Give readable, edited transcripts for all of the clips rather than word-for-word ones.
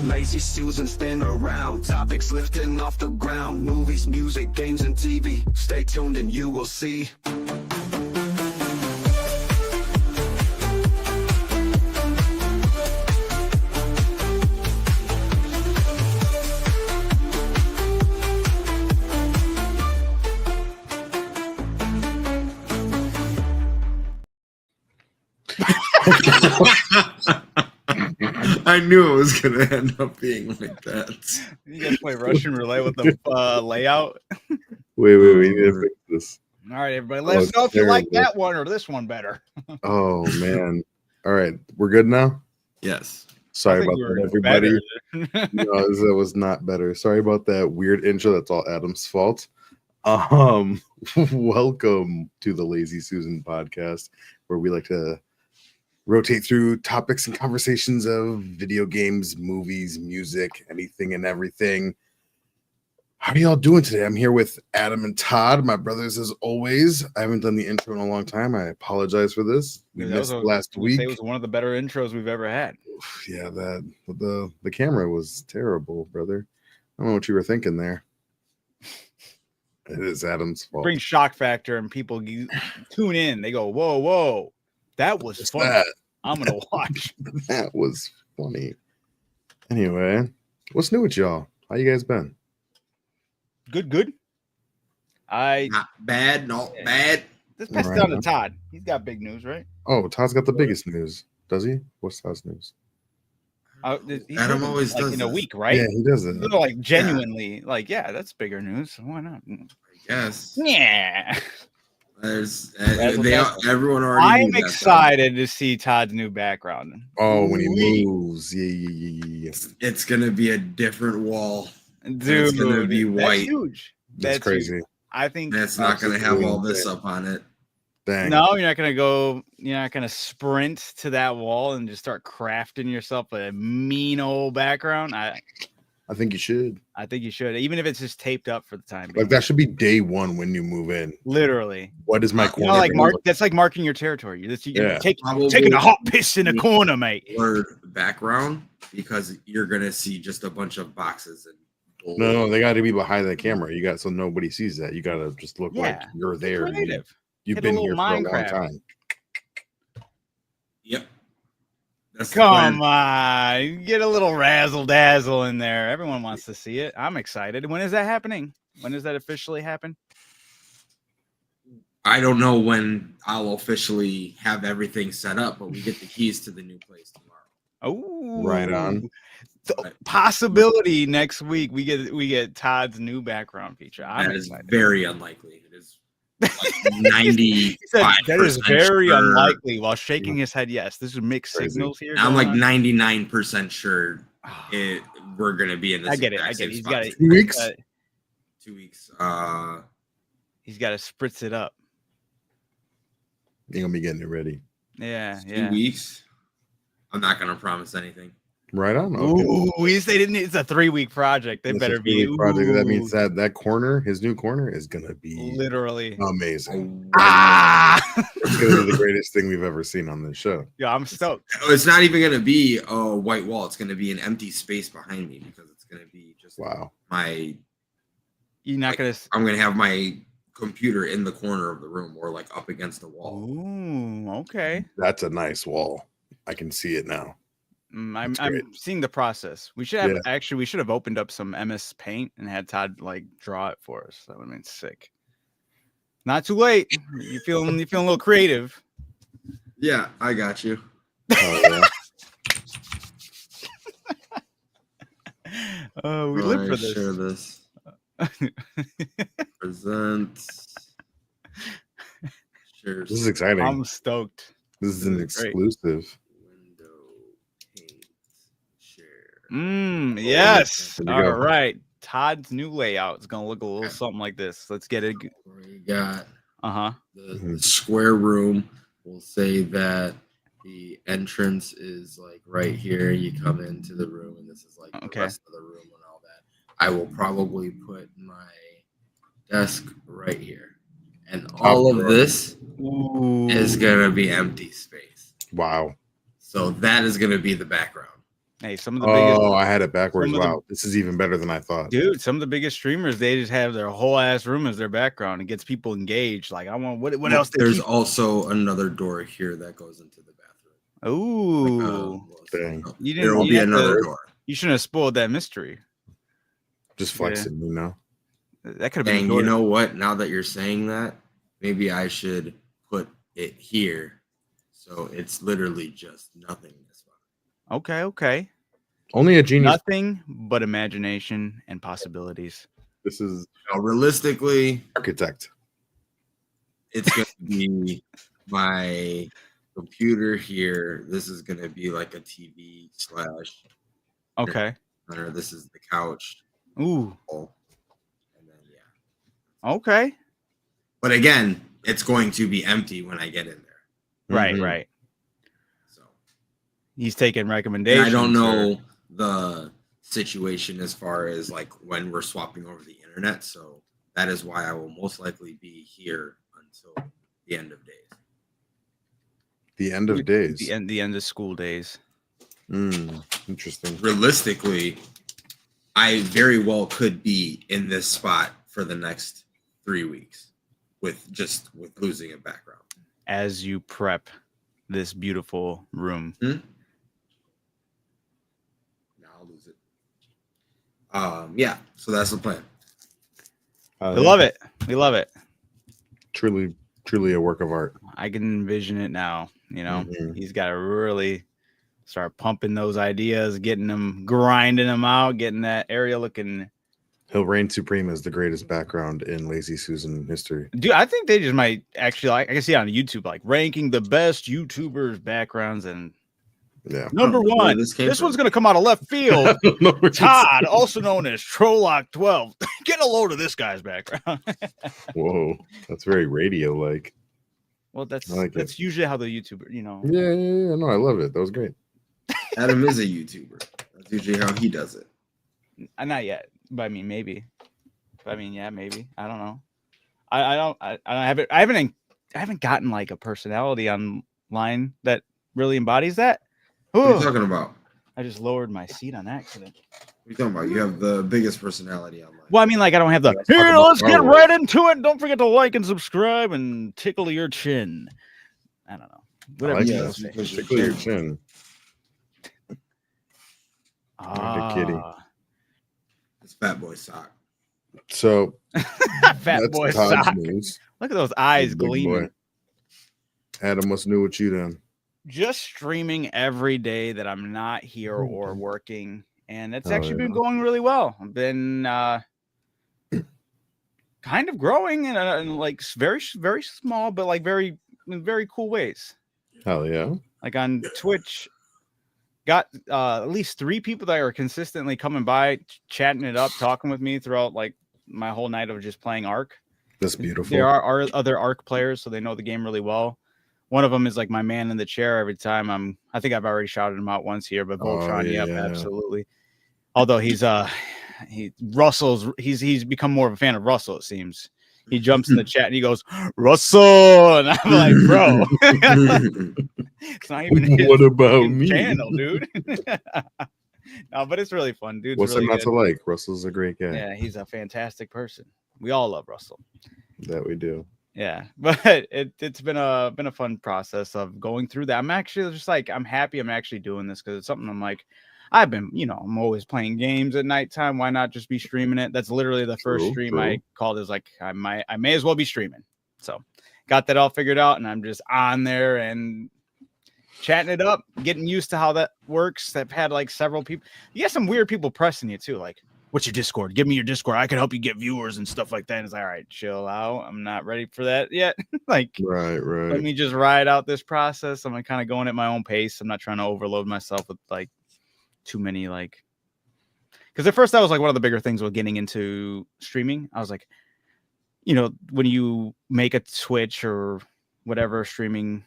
Lazy Susan spin around, topics lifting off the ground. Movies, music, games, and TV. Stay tuned and you will see. I knew it was going to end up being like that. You guys play Russian roulette with the layout? Wait, we need to fix this. All right, everybody. Let us know if you like that one or this one better. Oh, man. All right. We're good now? Yes. Sorry about that, everybody. No, that was not better. Sorry about that weird intro. That's all Adam's fault. Welcome to the Lazy Susan podcast, where we like to rotate through topics and conversations of video games, movies, music, anything and everything. How are y'all doing today? I'm here with Adam and Todd, my brothers as always. I haven't done the intro in a long time. I apologize for this. We missed last week. It was one of the better intros we've ever had. Yeah, the camera was terrible, brother. I don't know what you were thinking there. It is Adam's fault. Bring shock factor and people tune in. They go, whoa. That was fun. I'm going to watch. That was funny. Anyway, what's new with y'all? How you guys been? Good. Not bad. Let's pass it down to Todd. He's got big news, right? Oh, Todd's got the biggest news. Does he? What's Todd's news? Adam always does in a week, right? Yeah, he does it. Like genuinely, that's bigger news. Why not? Yes. Yeah. Everyone already. I'm excited to see Todd's new background. Oh, when he moves, yeah. It's gonna be a different wall, dude. It's gonna be white. That's huge. That's crazy. Huge. I think that's not gonna have all this up on it. Dang. No, you're not gonna go. You're not gonna sprint to that wall and just start crafting yourself a mean old background. I think you should. I think you should, even if it's just taped up for the time being. Like that should be day one when you move in. Literally. What is my corner? That's like marking your territory. You're Yeah. taking a hot piss in a corner, mate. Or background, because you're gonna see just a bunch of boxes and No, they got to be behind the camera. You got so nobody sees that. You got to just look like you're there. You've been here for a long time. Yep. Come on, get a little razzle dazzle in there. Everyone wants to see it. I'm excited. When is that happening? When does that officially happen? I don't know when I'll officially have everything set up, but we get the keys to the new place tomorrow. Oh, right on. The possibility next week we get Todd's new background feature. That is very unlikely. It is like 90. That is very unlikely. While shaking his head, yes. This is mixed signals here. I'm like 99% sure we're gonna be in this. I get it. He's got it. 2 weeks. 2 weeks. He's got to spritz it up. You're gonna be getting it ready. Yeah. 2 weeks. I'm not gonna promise anything. Right on. Okay. Ooh, it's a 3-week project. They better be. Project. That means that corner, his new corner, is gonna be literally amazing. It's gonna be the greatest thing we've ever seen on this show. Yeah, I'm stoked. It's not even gonna be a white wall. It's gonna be an empty space behind me because it's gonna be just my. You're not gonna. I'm gonna have my computer in the corner of the room or like up against the wall. Ooh, okay. That's a nice wall. I can see it now. I'm seeing the process. We should have we should have opened up some MS Paint and had Todd like draw it for us. That would have been sick. Not too late. You feeling a little creative? Yeah, I got you. Oh, we live for this. Share this. Present. Share. This is exciting. I'm stoked. This is an exclusive. Yes. All right. Todd's new layout is gonna look a little something like this. Let's get it. We got the square room. We'll say that the entrance is like right here. You come into the room, and this is like the rest of the room and all that. I will probably put my desk right here, and all of this is gonna be empty space. Wow. So that is gonna be the background. Hey, some of the biggest. Oh, I had it backwards. Wow, this is even better than I thought. Dude, some of the biggest streamers, they just have their whole ass room as their background. It gets people engaged. Like, I want what else? There's also another door here that goes into the bathroom. Ooh, you didn't. There will be another door. You shouldn't have spoiled that mystery. Just flexing, you know. That could have been. And you know what? Now that you're saying that, maybe I should put it here, so it's literally just nothingness. Okay. Only a genius. Nothing but imagination and possibilities. This is realistically architect. It's going to be my computer here. This is going to be like a TV slash. Okay. Or this is the couch. Ooh. And then yeah. Okay. But again, it's going to be empty when I get in there. Right. So he's taking recommendations. And I don't know the situation as far as like when we're swapping over the internet, so that is why I will most likely be here until the end of days. The end of days. The end of school days. Interesting. Realistically, I very well could be in this spot for the next 3 weeks with losing a background as you prep this beautiful room. Yeah, so that's the plan. We love it. We love it. Truly a work of art. I can envision it now. You know, he's got to really start pumping those ideas, getting them, grinding them out, getting that area looking. He'll reign supreme as the greatest background in Lazy Susan history. Dude, I think they just might actually, I can see on YouTube, like ranking the best YouTubers' backgrounds and. Yeah. Number one, this one's going to come out of left field. Todd, also known as Trolloc 12. Get a load of this guy's background. Whoa, that's very radio-like. Well, that's usually how the YouTuber, you know. Yeah. No, I love it. That was great. Adam is a YouTuber. That's usually how he does it. Not yet, but I mean, maybe. Yeah, maybe. I don't know. I haven't gotten like a personality online that really embodies that. What are you talking about? I just lowered my seat on accident. What are you talking about? You have the biggest personality online. Well, I mean, like I don't have the here. Let's get right into it. Don't forget to like and subscribe and tickle your chin. I don't know. Whatever. Tickle your chin. Kitty. It's Fat Boy Sock. So Fat Boy Sock. News. Look at those eyes gleaming. Boy. Adam, what's new with you then? Just streaming every day that I'm not here or working, and it's actually been going really well. I've been kind of growing in like very, very small, but like very cool ways. Hell yeah! Like on Twitch, got at least 3 people that are consistently coming by, chatting it up, talking with me throughout like my whole night of just playing Ark. That's beautiful. There are other Ark players, so they know the game really well. One of them is like my man in the chair every time I think I've already shouted him out once here, but Voltron, yep, absolutely. Although he's become more of a fan of Russell, it seems. He jumps in the chat and he goes, Russell, and I'm like, bro, it's not even his channel, dude. No, but it's really fun, dude. What's really not to like? Russell's a great guy. Yeah, he's a fantastic person. We all love Russell. That we do. Yeah, but it's been a fun process of going through that. I'm actually just like, I'm happy I'm actually doing this because it's something I'm like, I've been, I'm always playing games at nighttime. Why not just be streaming it? That's literally the first stream I called is like, I may as well be streaming. So got that all figured out, and I'm just on there and chatting it up, getting used to how that works. I've had like several people. You get some weird people pressing you too, like, what's your Discord? Give me your Discord. I can help you get viewers and stuff like that. And it's like, all right, chill out. I'm not ready for that yet. Like, right. Let me just ride out this process. I'm kind of going at my own pace. I'm not trying to overload myself with like too many, like, because at first that was like one of the bigger things with getting into streaming. I was like, when you make a Twitch or whatever streaming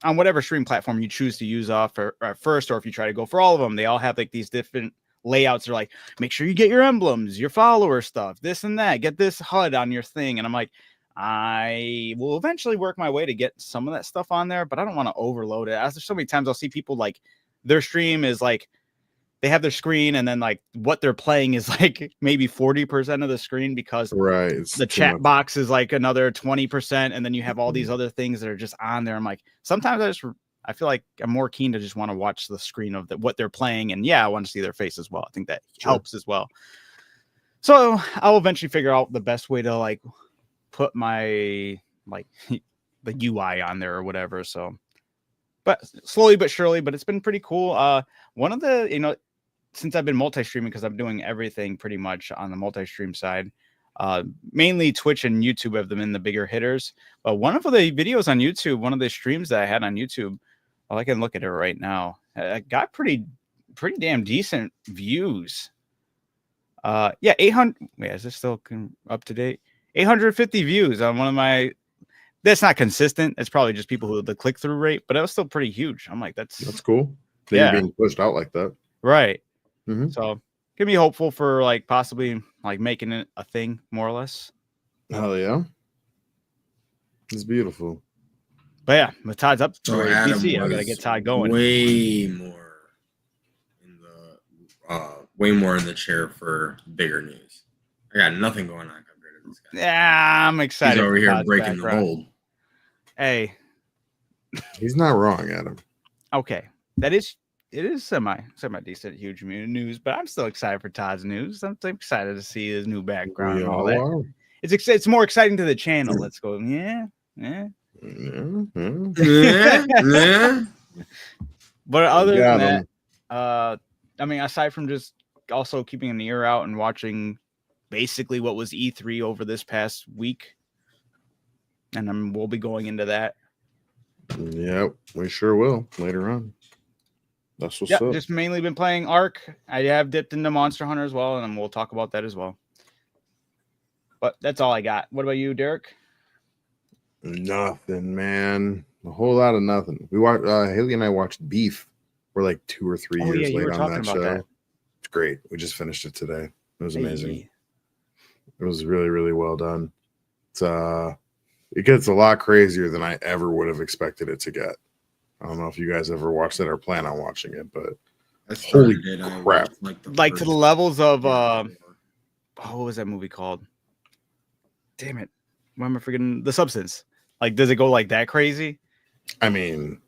on whatever stream platform you choose to use off or at first, or if you try to go for all of them, they all have like these different layouts are like, make sure you get your emblems, your follower stuff, this and that, get this HUD on your thing. And I'm like, I will eventually work my way to get some of that stuff on there, but I don't want to overload it. As there's so many times I'll see people like their stream is like they have their screen, and then like what they're playing is like maybe 40% of the screen, because the chat box is like another 20%, and then you have all these other things that are just on there. I'm like, sometimes I feel like I'm more keen to just want to watch the screen of what they're playing, and I want to see their face as well. I think that helps as well. So I'll eventually figure out the best way to like put my like the UI on there or whatever. So, but slowly but surely, but it's been pretty cool. One of the, since I've been multi-streaming, because I'm doing everything pretty much on the multi-stream side, mainly Twitch and YouTube have them in the bigger hitters. But one of the videos on YouTube, one of the streams that I had on YouTube, I can look at it right now. I got pretty damn decent views. 800. Yeah, is this still up to date? 850 views on one of my. That's not consistent. It's probably just people who the click through rate, but it was still pretty huge. I'm like, that's cool. You're being pushed out like that, right? Mm-hmm. So give me hopeful for like possibly like making it a thing, more or less. Hell yeah, it's beautiful. But yeah, my Todd's up for PC. I gotta get Todd going. Way more in the chair for bigger news. I got nothing going on compared to this guy. Yeah, I'm excited. He's over here breaking the mold. Hey, he's not wrong, Adam. Okay, it is semi decent, huge news, but I'm still excited for Todd's news. I'm excited to see his new background and all that. It's more exciting to the channel. Let's go. Yeah. But other than that, I mean, aside from just also keeping an ear out and watching basically what was E3 over this past week, and we'll be going into that. Yep, we sure will later on. That's what's up. Just mainly been playing Ark. I have dipped into Monster Hunter as well, and then we'll talk about that as well. But that's all I got. What about you, Derek? Nothing, man. A whole lot of nothing. We watched Haley and I watched Beef. We're like 2 or 3 years late on that show. It's great. We just finished it today. It was amazing. It was really, really well done. It gets a lot crazier than I ever would have expected it to get. I don't know if you guys ever watched it or plan on watching it, but holy crap! Like to the levels of what was that movie called? Damn it! Why am I forgetting? The Substance. Like, does it go like that crazy? I mean,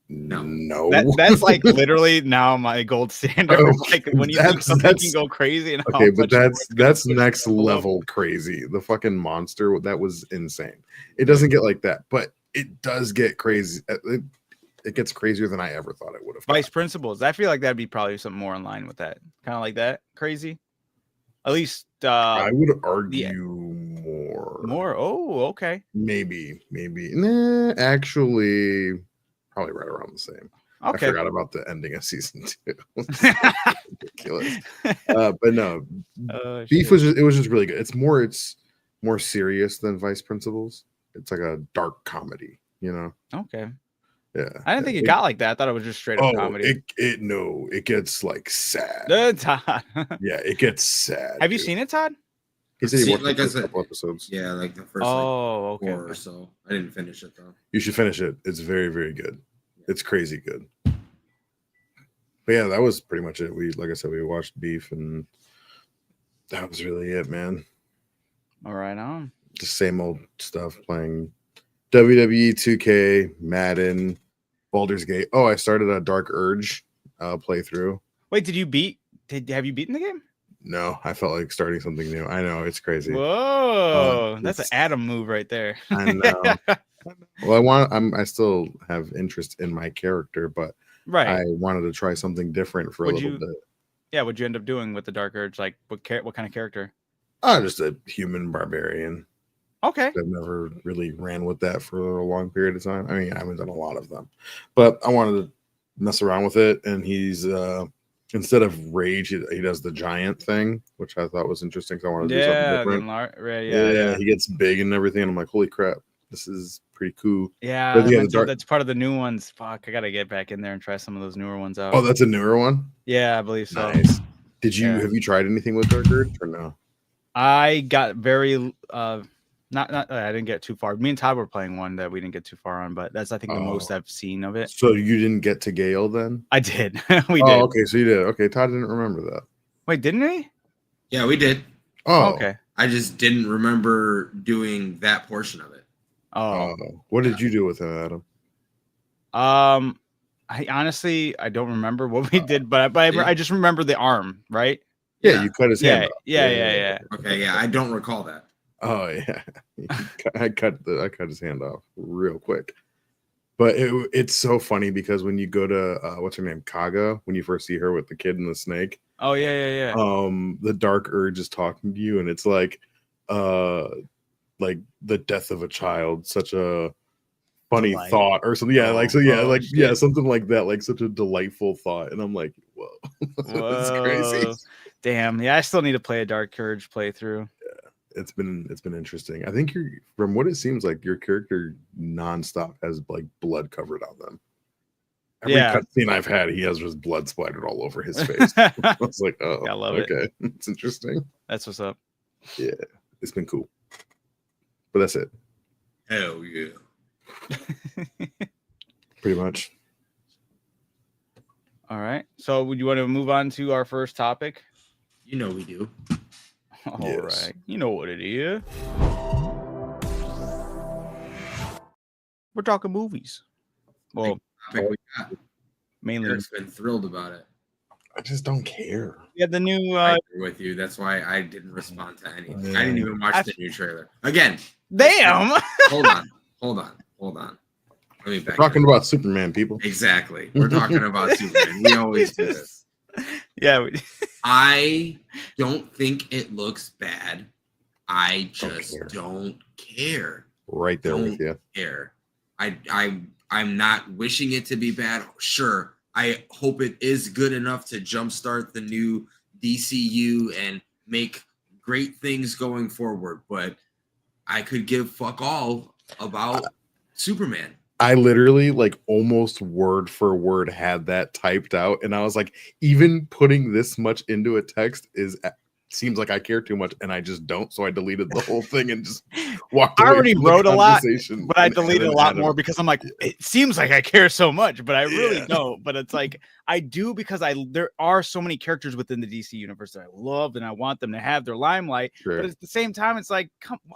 no. That's like literally now my gold standard. Like when you think something can go crazy. And okay, but that's next level crazy. The fucking monster, that was insane. It doesn't get like that, but it does get crazy. It gets crazier than I ever thought it would have. Vice Principals. I feel like that'd be probably something more in line with that. Kind of like that. Crazy. At least I would argue more. Oh, okay. Maybe. Nah, actually, probably right around the same. Okay. I forgot about the ending of season 2. Ridiculous. But no, Beef was just really good. It's more serious than Vice Principals. It's like a dark comedy, Okay. Yeah. I didn't think it got like that. I thought it was just straight up comedy. It gets like sad. Todd. Yeah, it gets sad. Have you seen it, Todd? He said he watched like a couple episodes. Yeah, like the first 4 or so. I didn't finish it though. You should finish it. It's very, very good. It's crazy good. But yeah, that was pretty much it. Like I said, we watched Beef, and that was really it, man. All right, on. The same old stuff, playing WWE 2K, Madden, Baldur's Gate. Oh, I started a Dark Urge playthrough. Wait, have you beaten the game? No, I felt like starting something new. I know, it's crazy. Whoa, that's an Adam move right there. I know. Well, I still have interest in my character, but I wanted to try something different for a little bit. Yeah, what'd you end up doing with the Dark Urge? Like, what kind of character? Just a human barbarian. Okay. I've never really ran with that for a long period of time. I mean, I haven't done a lot of them, but I wanted to mess around with it. And he's instead of rage, he does the giant thing, which I thought was interesting. So I wanted to do something different. Yeah. He gets big and everything. And I'm like, holy crap, this is pretty cool. Yeah, that's part of the new ones. Fuck, I gotta get back in there and try some of those newer ones out. Oh, that's a newer one? Yeah, I believe so. Nice. Have you tried anything with Dark Urge or no? I got very Not I didn't get too far. Me and Todd were playing one that we didn't get too far on, but that's I think the most I've seen of it. So you didn't get to Gale then? I did. We did. Okay, so you did. Okay, Todd didn't remember that. Wait, didn't we? Yeah, we did. Oh, okay. I just didn't remember doing that portion of it. Oh, what did you do with it, Adam? I honestly don't remember what we did, but I just remember the arm, right? Yeah, you cut his hand off. Yeah. Okay, yeah, I don't recall that. Oh yeah, I cut his hand off real quick. But it's so funny because when you go to what's her name, Kaga, when you first see her with the kid and the snake. Oh yeah. The dark urge is talking to you, and it's like the death of a child, such a funny thought or something. Yeah, something like that, like such a delightful thought. And I'm like, whoa. That's crazy. Damn. Yeah, I still need to play a Dark Urge playthrough. Yeah, it's been interesting. I think from what it seems like, your character nonstop has like blood covered on them. Every cutscene I've had, he has just blood splattered all over his face. I was like, oh, I love it. It's interesting. That's what's up. Yeah, it's been cool. But that's it. Hell yeah. Pretty much. All right. So would you want to move on to our first topic? You know we do. All right. You know what it is. We're talking movies. Well, we got. Mainly. Eric's been thrilled about it. I just don't care. Yeah, the new I agree with you. That's why I didn't respond to anything. I didn't even watch the new trailer. Again. Damn. Hold on. Let me back. Talking about Superman, people. Exactly. We're talking about Superman. We always do this. Yeah. I don't think it looks bad. I just don't care. Right there with you. Care. I'm not wishing it to be bad. Sure. I hope it is good enough to jumpstart the new DCU and make great things going forward, but I could give fuck all about Superman. I literally like almost word for word had that typed out, and I was like, even putting this much into a text seems like I care too much, and I just don't. So I deleted the whole thing and just walked away. I already wrote a lot, but I and deleted a lot more because I'm like, it seems like I care so much, but I really don't. But it's like I do because there are so many characters within the DC universe that I love and I want them to have their limelight. Sure. But at the same time, it's like, come on.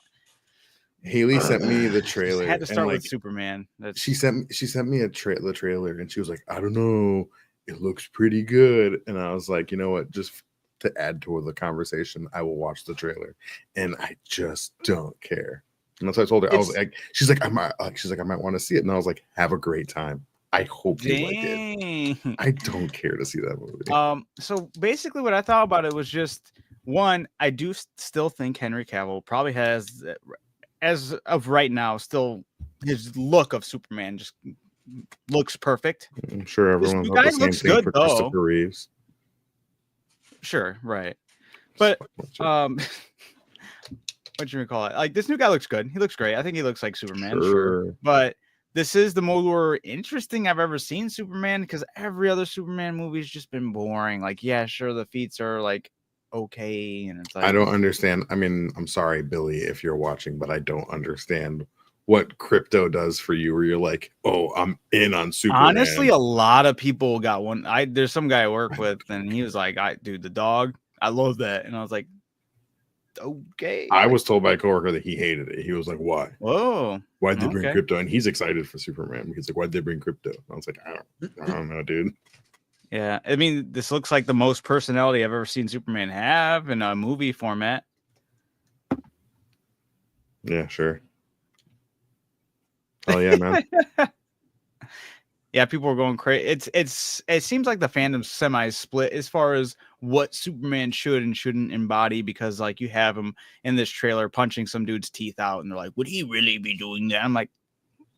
Haley sent me the trailer. I had to start with Superman. She sent me the trailer, and she was like, I don't know, it looks pretty good. And I was like, you know what, just to add to the conversation, I will watch the trailer. And I just don't care. And that's what I told her. I was like, she's like, I might want to see it. And I was like, have a great time. I hope you like it. I don't care to see that movie. So basically what I thought about it was just, one, I do still think Henry Cavill probably has, as of right now, still his look of Superman just looks perfect. I'm sure everyone the guy looks good though. Christopher Reeves. Sure, right. But what you call it? Like, this new guy looks good. He looks great. I think he looks like Superman. Sure. But this is the more interesting I've ever seen Superman, because every other Superman movie has just been boring. Like, yeah, sure, the feats are like okay, and it's like, I don't understand. I mean, I'm sorry, Billy, if you're watching, but I don't understand what crypto does for you, where you're like, oh, I'm in on Superman. Honestly, a lot of people got one. There's some guy I work with, and he was like, dude, the dog, I love that. And I was like, okay. I was told by a coworker that he hated it. He was like, why? Whoa. Why'd they bring crypto? And he's excited for Superman. He's like, why'd they bring crypto? And I was like, I don't know, dude. Yeah, I mean, this looks like the most personality I've ever seen Superman have in a movie format. Yeah, sure. Oh yeah, man. Yeah, people were going crazy. It seems like the fandom's semi-split as far as what Superman should and shouldn't embody, because like you have him in this trailer punching some dude's teeth out, and they're like, would he really be doing that? I'm like,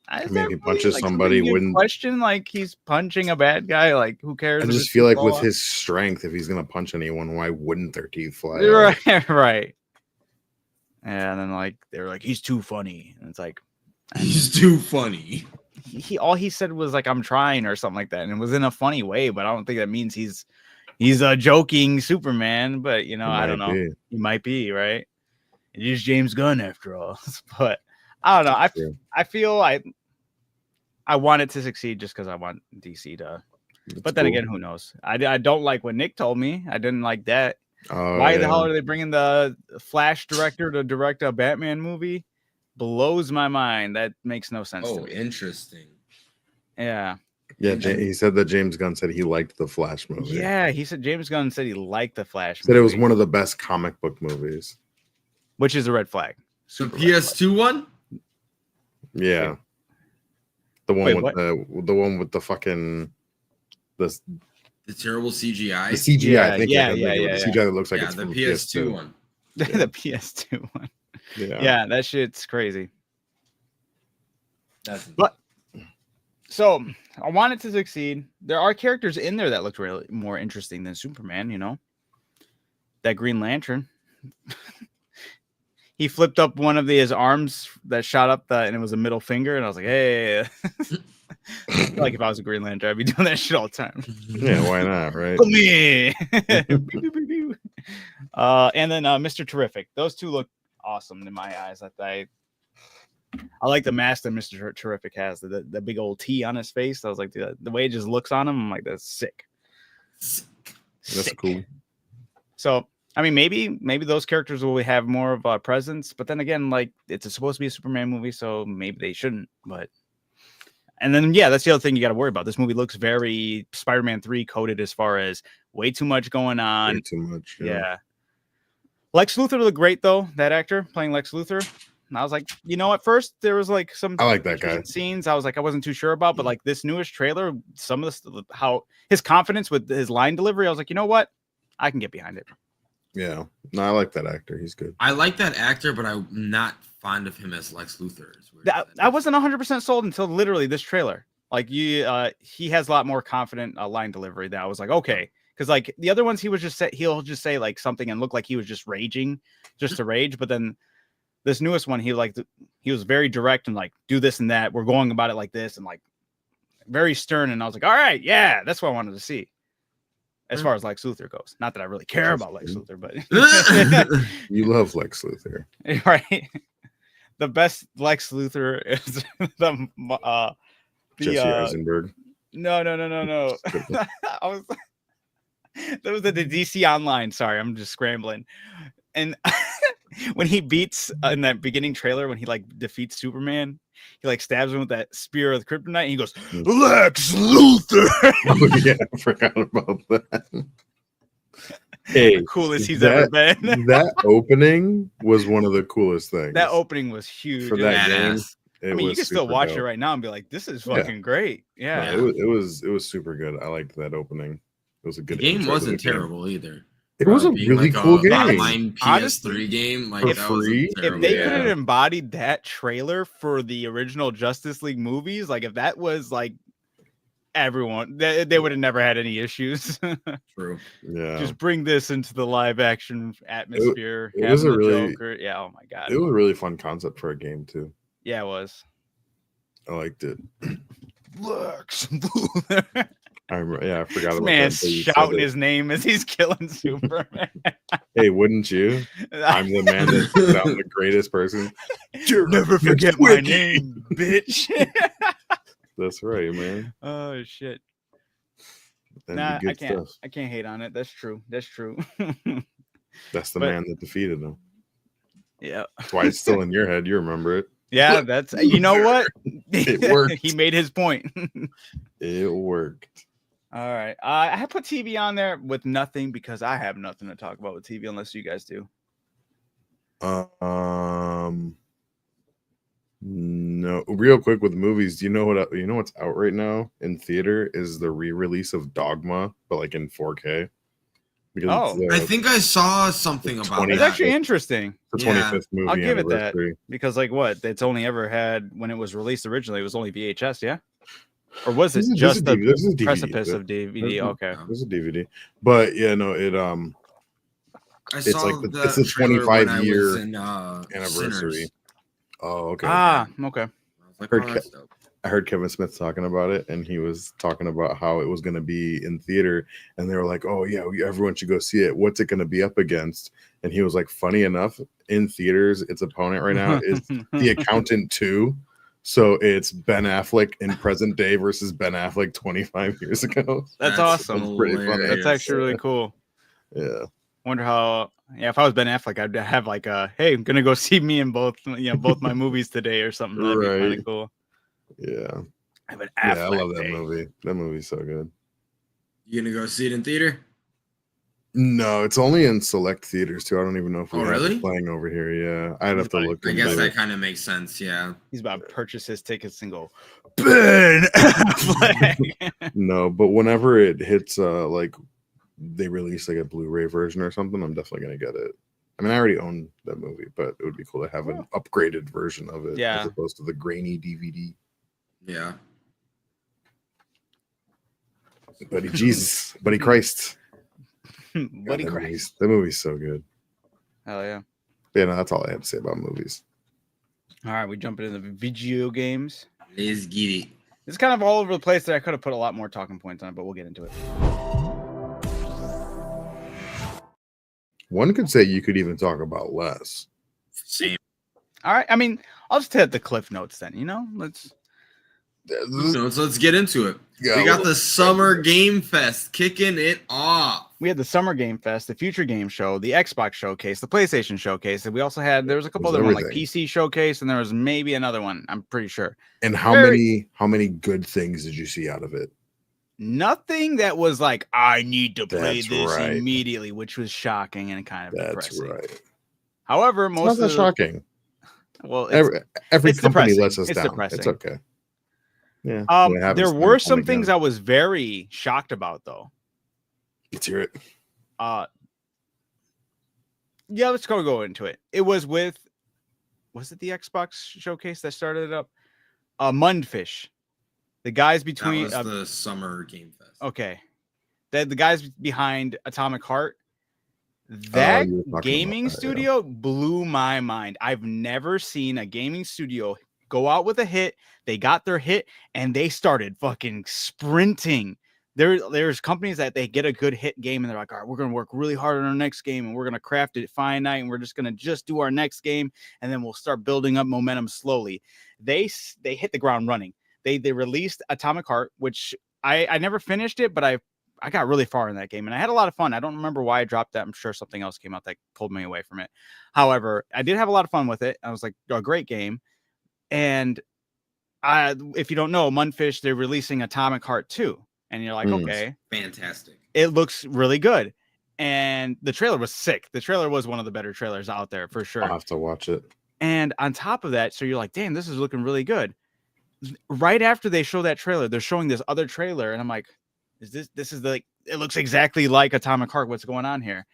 I mean, he punches somebody. Wouldn't question like he's punching a bad guy? Like, who cares? I just feel like with his strength, if he's gonna punch anyone, why wouldn't their teeth fly? Right, right. And then like they were like, he's too funny, and it's like, he's too funny. All he said was like, I'm trying or something like that, and it was in a funny way, but I don't think that means he's a joking Superman. But you know, I don't know. He might be, right? It is James Gunn after all. But I don't know. I feel I want it to succeed just because I want DC to. But then again, who knows? I don't like what Nick told me. I didn't like that. Why the hell are they bringing the Flash director to direct a Batman movie? Blows my mind. That makes no sense to me. Interesting. Yeah. Yeah, he said that James Gunn said he liked the Flash movie. Yeah, he said James Gunn said he liked the Flash movie. Said it was one of the best comic book movies. Which is a red flag. The PS2 one? Yeah. The one with the fucking the terrible CGI. The CGI, yeah, I think. Yeah. The CGI that looks like it's the from PS2 one. The PS2 one. Yeah, that shit's crazy. But so I want it to succeed. There are characters in there that look really more interesting than Superman, you know. That Green Lantern. He flipped up one of his arms that shot up and it was a middle finger, and I was like, hey. Like if I was a Green Lantern, I'd be doing that shit all the time. Yeah, why not, right? Come here. And then Mr. Terrific. Those two look awesome in my eyes. I like the mask that Mr. Terrific has, the big old T on his face. I was like, the way it just looks on him, I'm like, that's sick. That's cool. So, I mean, maybe those characters will have more of a presence, but then again, like it's supposed to be a Superman movie, so maybe they shouldn't. And then that's the other thing you got to worry about. This movie looks very Spider-Man 3 coded as far as way too much going on. Way too much. Yeah. Lex Luthor looked great though. That actor playing Lex Luthor. And I was like, at first there was like some I like that guy scenes I was like I wasn't too sure about, but like this newest trailer, some of the how his confidence with his line delivery, I was like, you know what, I can get behind it. Yeah, no, I like that actor. He's good. I like that actor, but I'm not fond of him as Lex Luthor. I wasn't 100% sold until literally this trailer. Like he has a lot more confident line delivery that I was like, okay, because like the other ones he'll just say like something and look like he was just raging, just to rage, but then this newest one he was very direct and like do this and that. We're going about it like this and like very stern, and I was like, all right, yeah, that's what I wanted to see. As far as Lex Luthor goes, not that I really care about Lex Luthor, but you love Lex Luthor, right? The best Lex Luthor is the Jesse Eisenberg. No. That was the DC Online. Sorry, I'm just scrambling. And when he beats in that beginning trailer, when he like defeats Superman, he like stabs him with that spear of the kryptonite, and he goes, "Lex Luthor." Oh, yeah, I forgot about that. Hey, the coolest he's ever been. That opening was one of the coolest things. That opening was huge for that game. I mean, you can still watch it right now and be like, "This is fucking great." Yeah, it was super good. I liked that opening. It was a good game. Wasn't terrible either. It was a really cool game. Online PS3 game, like for free. If they could have embodied that trailer for the original Justice League movies, like if that was like everyone, they would have never had any issues. True. Yeah. Just bring this into the live action atmosphere. It was a really Joker. Oh my god. It was a really fun concept for a game too. Yeah, it was. I liked it. Lex. I forgot about man that. Shouting his name as he's killing Superman. Hey, wouldn't you? I'm the man that's the greatest person. You'll never forget my name, bitch. That's right, man. Oh shit. I can't. Stuff. I can't hate on it. That's true. That's the man that defeated him. Yeah. That's why it's still in your head. You remember it. Yeah, that's you know what? It worked. He made his point. It worked. All right. I have put TV on there with nothing because I have nothing to talk about with TV unless you guys do. No, real quick with movies. Do you know what's out right now in theater is the re-release of Dogma, but like in 4K. Because I think I saw something about it. It's actually interesting. The 25th movie. I'll give it that because like what it's only ever had when it was released originally. It was only VHS, yeah. Or was it just the precipice of DVD? Okay, there's a DVD, but yeah, no, it it's like it's the 25-year anniversary. Sinners. Oh, okay. Okay. I heard Kevin Smith talking about it, and he was talking about how it was going to be in theater, and they were like, "Oh yeah, everyone should go see it. What's it going to be up against?" And he was like, "Funny enough, in theaters, its opponent right now is The Accountant 2. So it's Ben Affleck in present day versus Ben Affleck 25 years ago. That's awesome. That's pretty funny. That's actually really cool. Yeah. Wonder how. Yeah, if I was Ben Affleck, I'd have like a, hey, I'm gonna go see me in both my movies today or something. That'd be kind of cool. Yeah. I have an Affleck I love that day. movie. That movie's so good. You gonna go see it in theater? No, it's only in select theaters too. I don't even know if we have really? it playing over here. Yeah, I'd have to look. I guess that kind of makes sense. Yeah, he's about to purchase his tickets and go, Ben Affleck. No, but whenever it hits, like they release like a Blu-ray version or something, I'm definitely gonna get it. I mean, I already own that movie, but it would be cool to have an upgraded version of it, as opposed to the grainy DVD. Yeah. Buddy Jesus, Buddy Christ. Buddy Christ. That movie's so good. Hell yeah. Yeah, no, that's all I have to say about movies. All right, we jump into the video games. Let's get it. It's kind of all over the place there. I could have put a lot more talking points on it, but we'll get into it. One could say you could even talk about less. Same. All right. I mean, I'll just hit the cliff notes then, let's get into it. Yeah, we got the Summer Game Fest kicking it off. We had the Summer Game Fest, the Future Game Show, the Xbox Showcase, the PlayStation Showcase, and we also had there was a couple other ones like PC Showcase, and there was maybe another one. I'm pretty sure. And how many good things did you see out of it? Nothing that was like I need to play this immediately, which was shocking and kind of depressing. That's right. However, most not shocking. Well, every company lets us down. Depressing. It's okay. Yeah. There were some things I was very shocked about, though. Let's hear it. Yeah, let's go into it. It was it the Xbox Showcase that started it up? Mundfish. The guys between that was the Summer Game Fest. Okay. The guys behind Atomic Heart. That gaming studio blew my mind. I've never seen a gaming studio go out with a hit. They got their hit and they started fucking sprinting. There's companies that they get a good hit game and they're like, all right, we're going to work really hard on our next game and we're going to craft it finite and we're just going to do our next game and then we'll start building up momentum slowly. They hit the ground running. They released Atomic Heart, which I never finished it, but I got really far in that game and I had a lot of fun. I don't remember why I dropped that. I'm sure something else came out that pulled me away from it. However, I did have a lot of fun with it. I was like, a great game. And if you don't know, Mundfish, they're releasing Atomic Heart 2. And you're like, okay. Fantastic. It looks really good. And the trailer was sick. The trailer was one of the better trailers out there for sure. I'll have to watch it. And on top of that, so you're like, damn, this is looking really good. Right after they show that trailer, they're showing this other trailer. And I'm like, this is it looks exactly like Atomic Heart. What's going on here?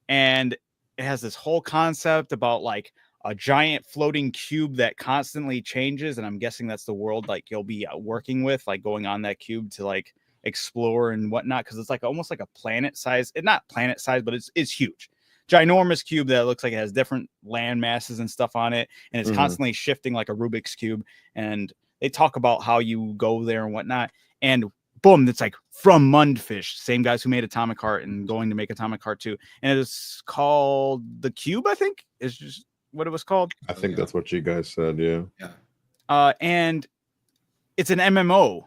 And it has this whole concept about like a giant floating cube that constantly changes. And I'm guessing that's the world like you'll be working with, like going on that cube to like explore and whatnot. Cause it's like almost like a planet size, not planet size, but it's huge, ginormous cube that looks like it has different land masses and stuff on it. And it's constantly shifting like a Rubik's cube. And they talk about how you go there and whatnot. And boom, it's like from Mundfish, same guys who made Atomic Heart and going to make Atomic Heart 2. And it's called The Cube, I think is just what it was called. I think that's what you guys said. Yeah. Yeah. And it's an MMO.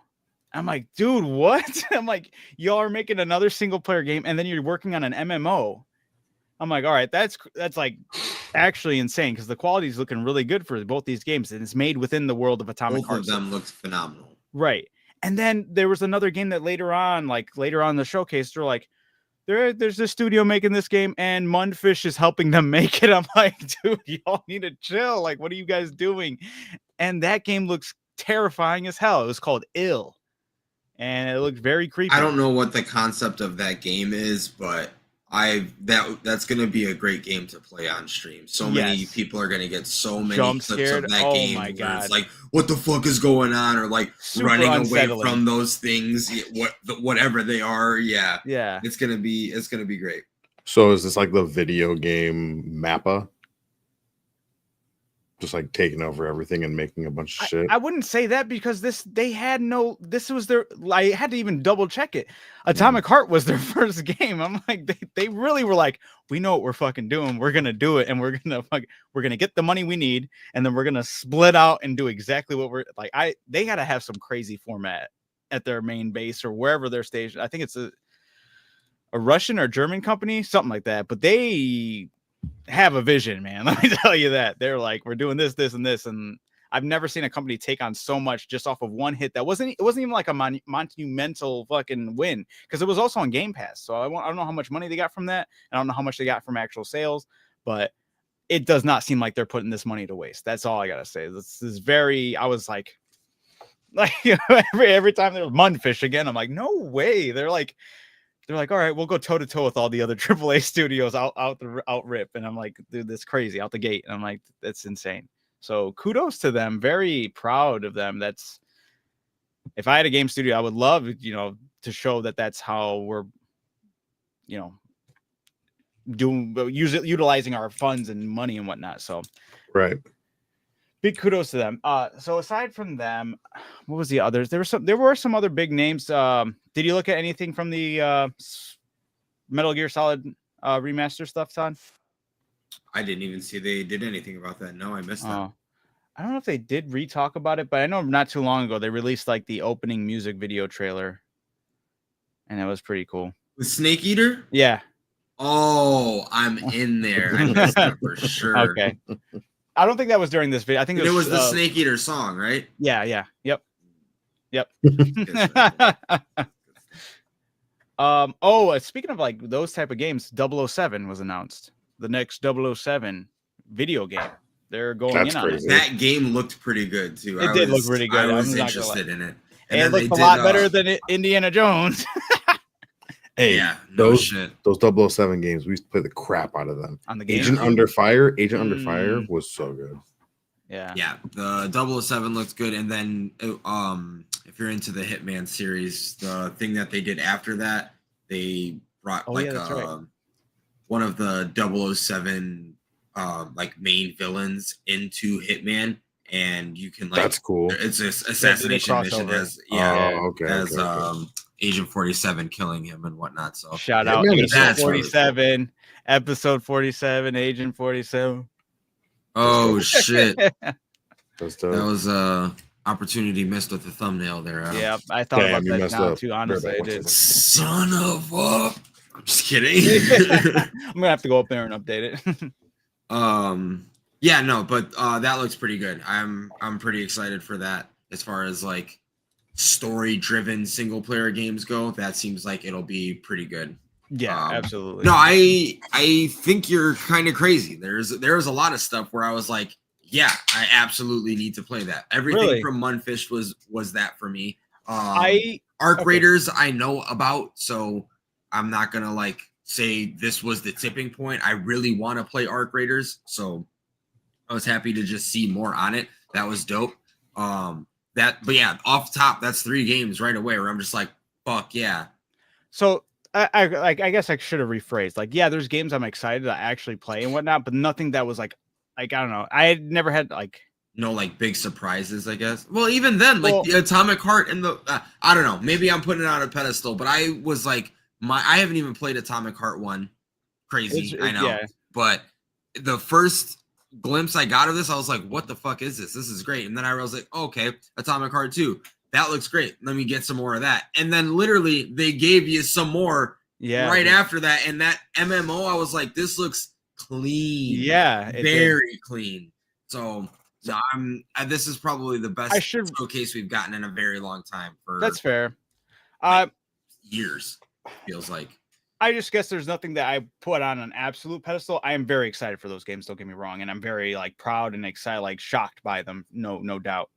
I'm like, dude, what? I'm like, y'all are making another single player game and then you're working on an MMO. I'm like, all right, that's like actually insane because the quality is looking really good for both these games and it's made within the world of Atomic Heart. Both of them looked phenomenal. Right. And then there was another game that later on in the showcase, they're like, there's this studio making this game and Mundfish is helping them make it. I'm like, dude, y'all need to chill. Like, what are you guys doing? And that game looks terrifying as hell. It was called Ill. And it looked very creepy. I don't know what the concept of that game is, but that's going to be a great game to play on stream. So many people are going to get so many jump clips scared. of that game. My God. It's like, what the fuck is going on? Or like super running unsettling away from those things, whatever they are. Yeah. Yeah. It's going to be great. So is this like the video game Mappa? just like taking over everything and making a bunch of shit? I wouldn't say that because this was their, I had to even double check it. Atomic Heart was their first game. I'm like, they really were like, we know what we're fucking doing. We're gonna do it, and we're gonna get the money we need, and then we're gonna split out and do exactly what we're like. They gotta have some crazy format at their main base or wherever they're stationed. I think it's a Russian or German company, something like that. But they have a vision, man. Let me tell you that. They're like, we're doing this, this, and this. And I've never seen a company take on so much just off of one hit. It wasn't even like a monumental fucking win, because it was also on Game Pass. So I don't know how much money they got from that. I don't know how much they got from actual sales, but it does not seem like they're putting this money to waste. That's all I gotta say. This is very, I was like every time there was Mundfish again, I'm like, no way. They're like, all right, we'll go toe to toe with all the other AAA studios out rip. And I'm like, dude, that's crazy out the gate. And I'm like, that's insane. So kudos to them. Very proud of them. That's, if I had a game studio, I would love, to show that that's how we're, utilizing our funds and money and whatnot. So, Right. Big kudos to them. So aside from them, what was the others? There were some other big names. Did you look at anything from the Metal Gear Solid remaster stuff, Todd? I didn't even see they did anything about that. No, I missed that. I don't know if they did re-talk about it, but I know not too long ago they released like the opening music video trailer, and it was pretty cool. With Snake Eater? Yeah. Oh, I'm in there. I missed that for sure. Okay. I don't think that was during this video. I think it was the Snake Eater song, right? Yeah. Yep. Speaking of like those type of games, 007 was announced. The next 007 video game. They're going in on it. That game looked pretty good too. It did look pretty good. I was interested in it. And it looked a lot better than Indiana Jones. Hey, yeah, those 007 games, we used to play the crap out of them. On the game. Agent Under Fire was so good. Yeah, the 007 looks good. And then if you're into the Hitman series, the thing that they did after that, they brought one of the 007 like main villains into Hitman, and you can like, that's cool. It's an assassination mission as Agent 47 killing him and whatnot. So shout out Agent 47, really cool. Episode 47, Agent 47. Oh shit. That was opportunity missed with the thumbnail there. Yeah, I thought about that now too. Honestly, I did. Son of a. I'm just kidding. I'm gonna have to go up there and update it. Yeah, no, but that looks pretty good. I'm pretty excited for that. As far as like story-driven single-player games go, that seems like it'll be pretty good. Yeah, absolutely. No, I think you're kind of crazy. There's a lot of stuff where I was like, yeah, I absolutely need to play that. Everything from Mundfish was that for me. Arc Raiders I know about, so I'm not gonna like say this was the tipping point. I really want to play Arc Raiders, so I was happy to just see more on it. That was dope. But yeah, off top, that's 3 games right away where I'm just like, fuck yeah. So I guess I should have rephrased. Like, yeah, there's games I'm excited to actually play and whatnot, but nothing that was like I don't know. I had never had like no like big surprises, I guess. Well, even then, like the Atomic Heart and the I don't know. Maybe I'm putting it on a pedestal, but I was like I haven't even played Atomic Heart 1. Crazy, I know. Yeah. But the first glimpse I got of this, I was like, what the fuck is this? This is great. And then I was like, okay, Atomic Heart 2. That looks great. Let me get some more of that. And then literally they gave you some more after that. And that MMO, I was like, this looks clean. Yeah. Very clean. So this is probably the best showcase we've gotten in a very long time. That's fair. Years, feels like. I just guess there's nothing that I put on an absolute pedestal. I am very excited for those games. Don't get me wrong. And I'm very like proud and excited, like shocked by them. No doubt.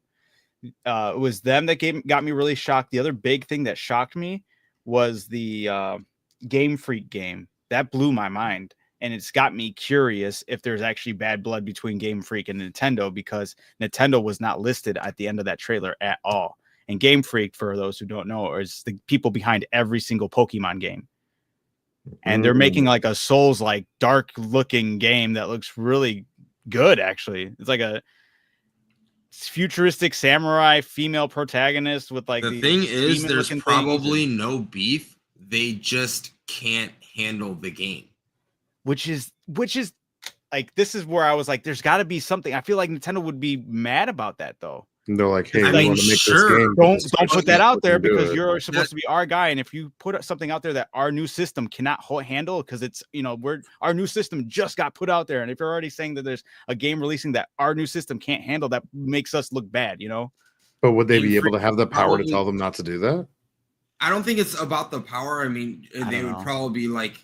It was them that got me really shocked. The other big thing that shocked me was the Game Freak game. That blew my mind. And it's got me curious if there's actually bad blood between Game Freak and Nintendo, because Nintendo was not listed at the end of that trailer at all. And Game Freak, for those who don't know, is the people behind every single Pokemon game. And they're making like a Souls like dark looking game that looks really good actually. It's like a futuristic samurai female protagonist with like the thing is, there's probably and, no beef. They just can't handle the game, which is like, this is where I was like, there's got to be something. I feel like Nintendo would be mad about that though. And they're like, hey, I we mean, want to make sure. this game. Don't put that out there because it. you're supposed to be our guy. And if you put something out there that our new system cannot handle, because it's, you know, our new system just got put out there. And if you're already saying that there's a game releasing that our new system can't handle, that makes us look bad, you know? But would they be able to have the power to tell them not to do that? I don't think it's about the power. I mean, they would know. probably be like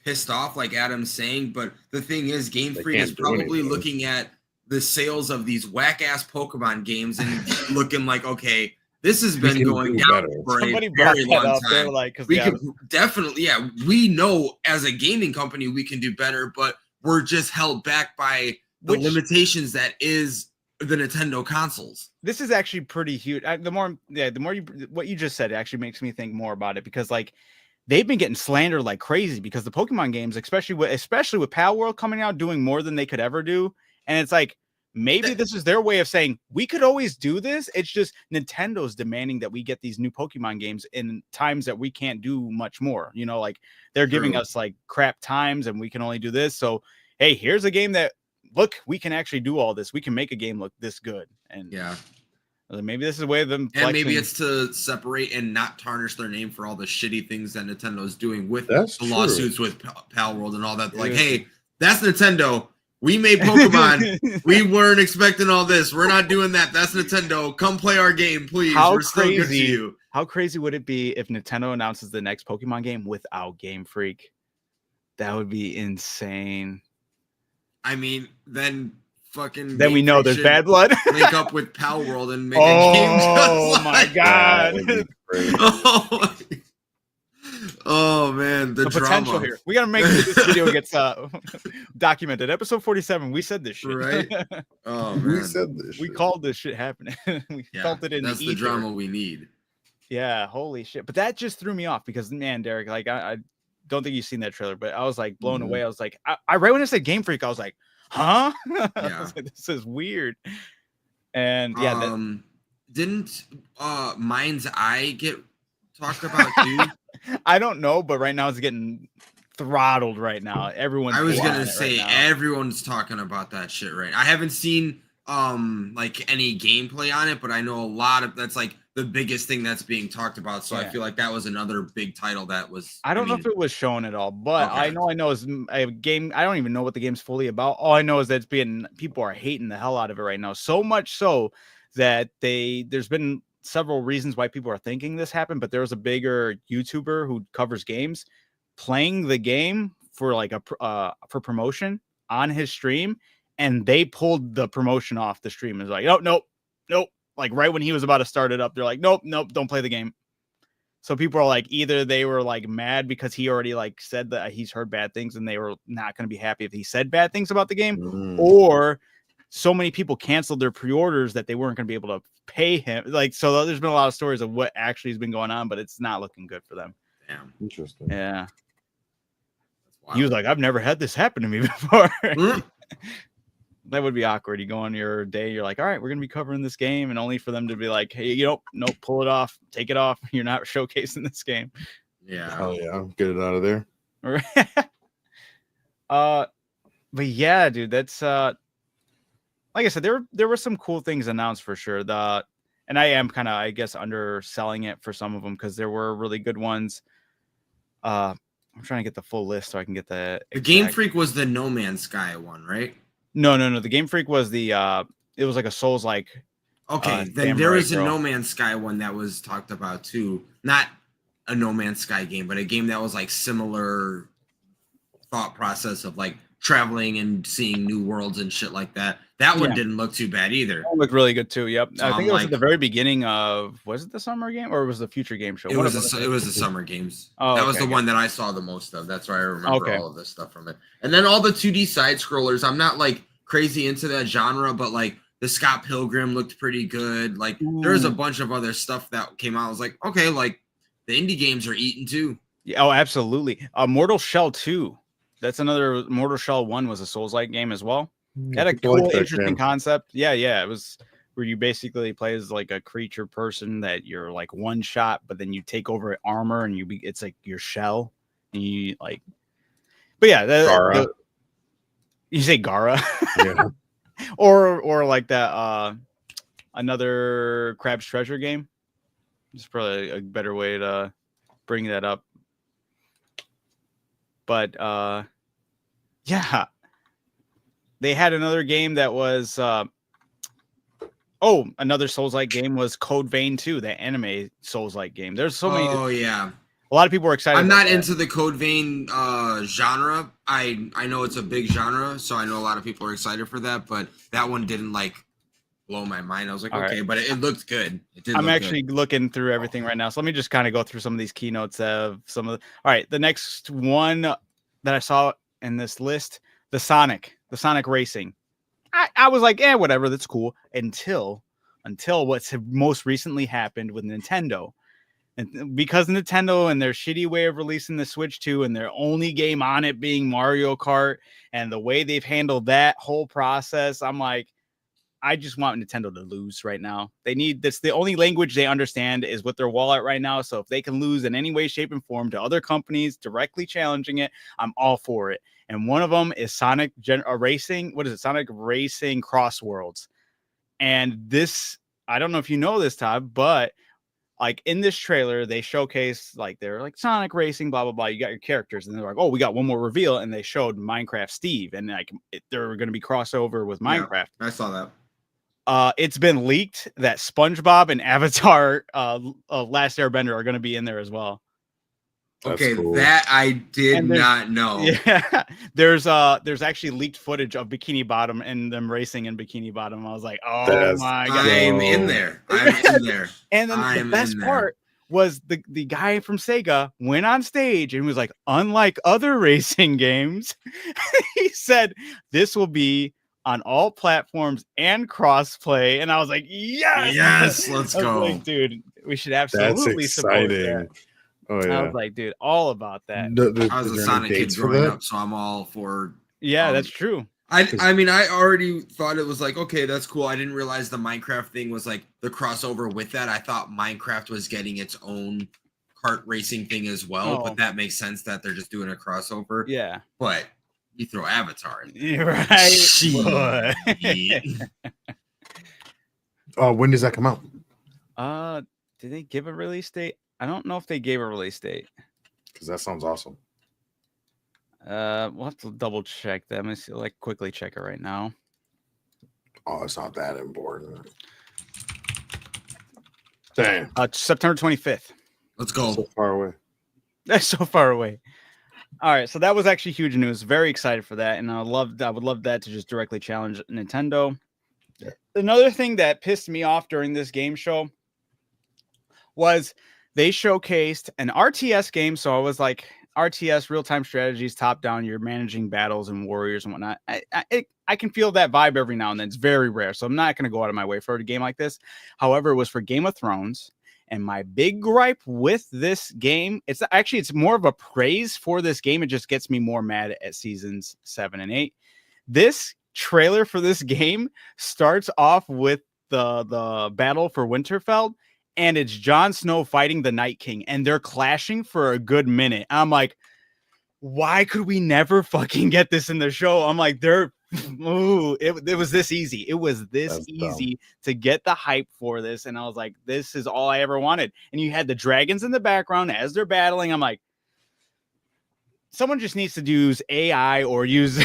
pissed off, like Adam's saying. But the thing is, Game Freak is probably looking at the sales of these whack ass Pokemon games and looking like, okay, this has been going down for a very long time. Like, we can definitely, we know as a gaming company we can do better, but we're just held back by the limitations that is the Nintendo consoles. This is actually pretty huge. What you just said actually makes me think more about it, because like they've been getting slandered like crazy because the Pokemon games, especially with Pal World coming out, doing more than they could ever do. And it's like, maybe this is their way of saying we could always do this. It's just Nintendo's demanding that we get these new Pokemon games in times that we can't do much more. You know, like they're giving us like crap times and we can only do this. So, hey, here's a game that, look, we can actually do all this. We can make a game look this good. And maybe this is a way of them flexing. And maybe it's to separate and not tarnish their name for all the shitty things that Nintendo's doing with the lawsuits with Pal World and all that. Like, hey, that's Nintendo. We made Pokemon. We weren't expecting all this. We're not doing that. That's Nintendo. Come play our game, please. We're still good to you. How crazy would it be if Nintendo announces the next Pokemon game without Game Freak? That would be insane. I mean, then fucking. Then we know there's bad blood. Link up with Pal World and make a game. Oh my god! Oh man, the potential here. We gotta make sure this video gets documented. Episode 47. We said this shit, right? Oh man, we said this. We called this shit happening. We felt it in that's the drama we need. Yeah, holy shit! But that just threw me off because, man, Derek, like I don't think you've seen that trailer, but I was like blown away. I was like, I right when I said Game Freak, I was like, huh? I was like, this is weird. And didn't Mind's Eye get talked about too? I don't know, but right now it's getting throttled right now. I was gonna say everyone's talking about that shit right. I haven't seen like any gameplay on it, but I know a lot of that's like the biggest thing that's being talked about. So I feel like that was another big title that was. I don't know if it was shown at all, but I know is a game. I don't even know what the game's fully about. All I know is that it's being, people are hating the hell out of it right now. So much so that there's been several reasons why people are thinking this happened, but there was a bigger YouTuber who covers games playing the game for like for promotion on his stream, and they pulled the promotion off the stream. It's like, nope. Like right when he was about to start it up, they're like, nope, don't play the game. So people are like, either they were like mad because he already like said that he's heard bad things and they were not going to be happy if he said bad things about the game, or so many people canceled their pre-orders that they weren't going to be able to pay him. Like, so there's been a lot of stories of what actually has been going on, but it's not looking good for them. Damn. Interesting. Yeah. He was like, I've never had this happen to me before. That would be awkward. You go on your day, you're like, all right, we're going to be covering this game, and only for them to be like, hey, nope, pull it off, take it off. You're not showcasing this game. Yeah. Oh yeah. Get it out of there. But yeah, dude, that's like I said, there were some cool things announced for sure. And I am kind of, I guess, underselling it for some of them because there were really good ones. I'm trying to get the full list so I can get the Game Freak was the No Man's Sky one, right? No. The Game Freak was the it was like a Souls-like. Okay, then there is a No Man's Sky one that was talked about too. Not a No Man's Sky game, but a game that was like similar thought process of like traveling and seeing new worlds and shit like that. That one didn't look too bad either. That looked really good too. Yep. So I think it was at the very beginning of, was it the summer game or was it the future game show? It was the summer games. Oh, that was the one that I saw the most of. That's why I remember all of this stuff from it. And then all the 2D side scrollers. I'm not like crazy into that genre, but like the Scott Pilgrim looked pretty good. Like there's a bunch of other stuff that came out. I was like, okay, like the indie games are eating too. Yeah, oh, absolutely. Mortal Shell 2. That's another. Mortal Shell 1 was a Souls-like game as well. Had a People like cool, that interesting game. concept. Yeah, it was where you basically play as like a creature person that you're like one shot, but then you take over armor and it's like your shell, and you like. But yeah, Gara. you say Gara, Yeah. or like that another Crab's Treasure game. It's probably a better way to bring that up. But yeah, they had another game that was another Souls-like game was Code Vein 2, that anime Souls-like game. There's so many. Oh yeah. A lot of people were excited. I'm not into the Code Vein genre. I know it's a big genre, so I know a lot of people are excited for that, but that one didn't like blow my mind. I was like, All okay, right. but it looked good. I'm actually looking through everything right now. So let me just kind of go through some of these keynotes of some of the. All right, the next one that I saw in this list, the Sonic Racing. I was like, whatever, that's cool. Until what's most recently happened with Nintendo. And because Nintendo and their shitty way of releasing the Switch 2 and their only game on it being Mario Kart and the way they've handled that whole process, I'm like, I just want Nintendo to lose right now. That's the only language they understand is with their wallet right now. So if they can lose in any way, shape, and form to other companies directly challenging it, I'm all for it. And one of them is Sonic Racing. What is it? Sonic Racing Cross Worlds. And this, I don't know if you know this, Todd, but like in this trailer, they showcase like they're like Sonic Racing, blah, blah, blah. You got your characters. And they're like, oh, we got one more reveal. And they showed Minecraft Steve. And like they're going to be crossover with Minecraft. Yeah, I saw that. It's been leaked that SpongeBob and Avatar Last Airbender are going to be in there as well. That's okay, cool. That I did not know. Yeah, there's actually leaked footage of Bikini Bottom and them racing in Bikini Bottom. I was like, oh my god, I'm in there. I'm in there. And then the best part was the guy from Sega went on stage and was like, unlike other racing games, he said this will be on all platforms and crossplay. And I was like, yes, let's go. Like, dude, we should absolutely support that. Oh yeah. I was like, dude, all about that. I was a Sonic kid growing up, so I'm all for. Yeah, that's true. I mean, I already thought it was like, okay, that's cool. I didn't realize the Minecraft thing was like the crossover with that. I thought Minecraft was getting its own kart racing thing as well, but that makes sense that they're just doing a crossover. Yeah. But you throw Avatar in there. You're right. When does that come out? Did they give a release date? I don't know if they gave a release date. Because that sounds awesome. We'll have to double check that. Let me see, quickly check it right now. Oh, it's not that important. Damn. September 25th. Let's go. So far away. That's so far away. All right, so that was actually huge news. Very excited for that, and I would love that to just directly challenge Nintendo. Yeah. Another thing that pissed me off during this game show was they showcased an RTS game. So I was like, RTS, real-time strategies, top-down, you're managing battles and warriors and whatnot. I can feel that vibe every now and then. It's very rare, so I'm not going to go out of my way for a game like this. However, it was for Game of Thrones. And my big gripe with this game, it's more of a praise for this game. It just gets me more mad at seasons 7 and 8. This trailer for this game starts off with the battle for Winterfell, and it's Jon Snow fighting the Night King, and they're clashing for a good minute. I'm like, why could we never fucking get this in the show? I'm like, it was this easy. It was this easy to get the hype for this. And I was like, this is all I ever wanted. And you had the dragons in the background as they're battling. I'm like, someone just needs to use AI or use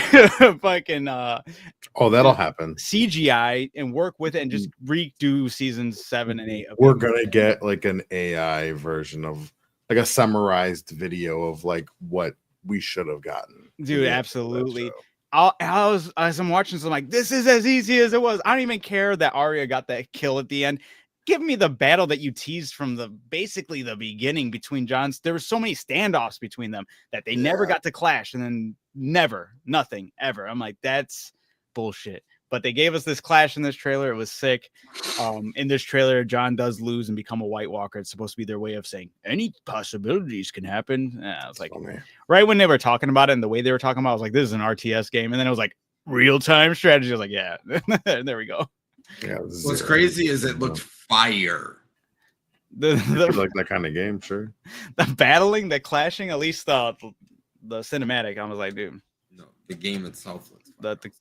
fucking that'll happen. CGI and work with it and just redo seasons 7 and 8. We're gonna get like an AI version of like a summarized video of like what we should have gotten. Dude, absolutely. As I'm watching this, I'm like, this is as easy as it was. I don't even care that Arya got that kill at the end. Give me the battle that you teased from basically the beginning between Johns. There were so many standoffs between them that they never got to clash, and then nothing ever. I'm like, that's bullshit. But they gave us this clash in this trailer. It was sick. In this trailer, Jon does lose and become a White Walker. It's supposed to be their way of saying any possibilities can happen. And I was like, right when they were talking about it and the way they were talking about it, I was like, this is an RTS game. And then it was like, real-time strategy. I was like, yeah, there we go. Yeah. What's crazy is it looked fire. The like that kind of game, sure. The battling, the clashing, at least the cinematic. I was like, dude. No, the game itself looks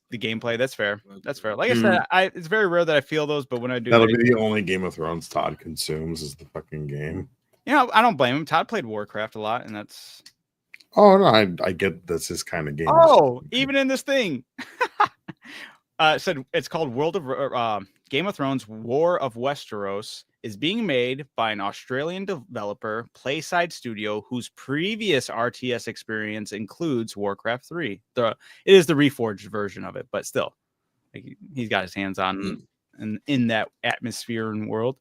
the gameplay. That's fair. That's fair. Like I said, it's very rare that I feel those, but when I do, that'll be the only Game of Thrones Todd consumes is the fucking game. You know, I don't blame him. Todd played Warcraft a lot, and that's. Oh no, I get that's his kind of game. Oh, even in this thing, said it's called Game of Thrones: War of Westeros. Is being made by an Australian developer, Playside Studio, whose previous RTS experience includes Warcraft 3. It is the reforged version of it, but still, like, he's got his hands on in that atmosphere and world.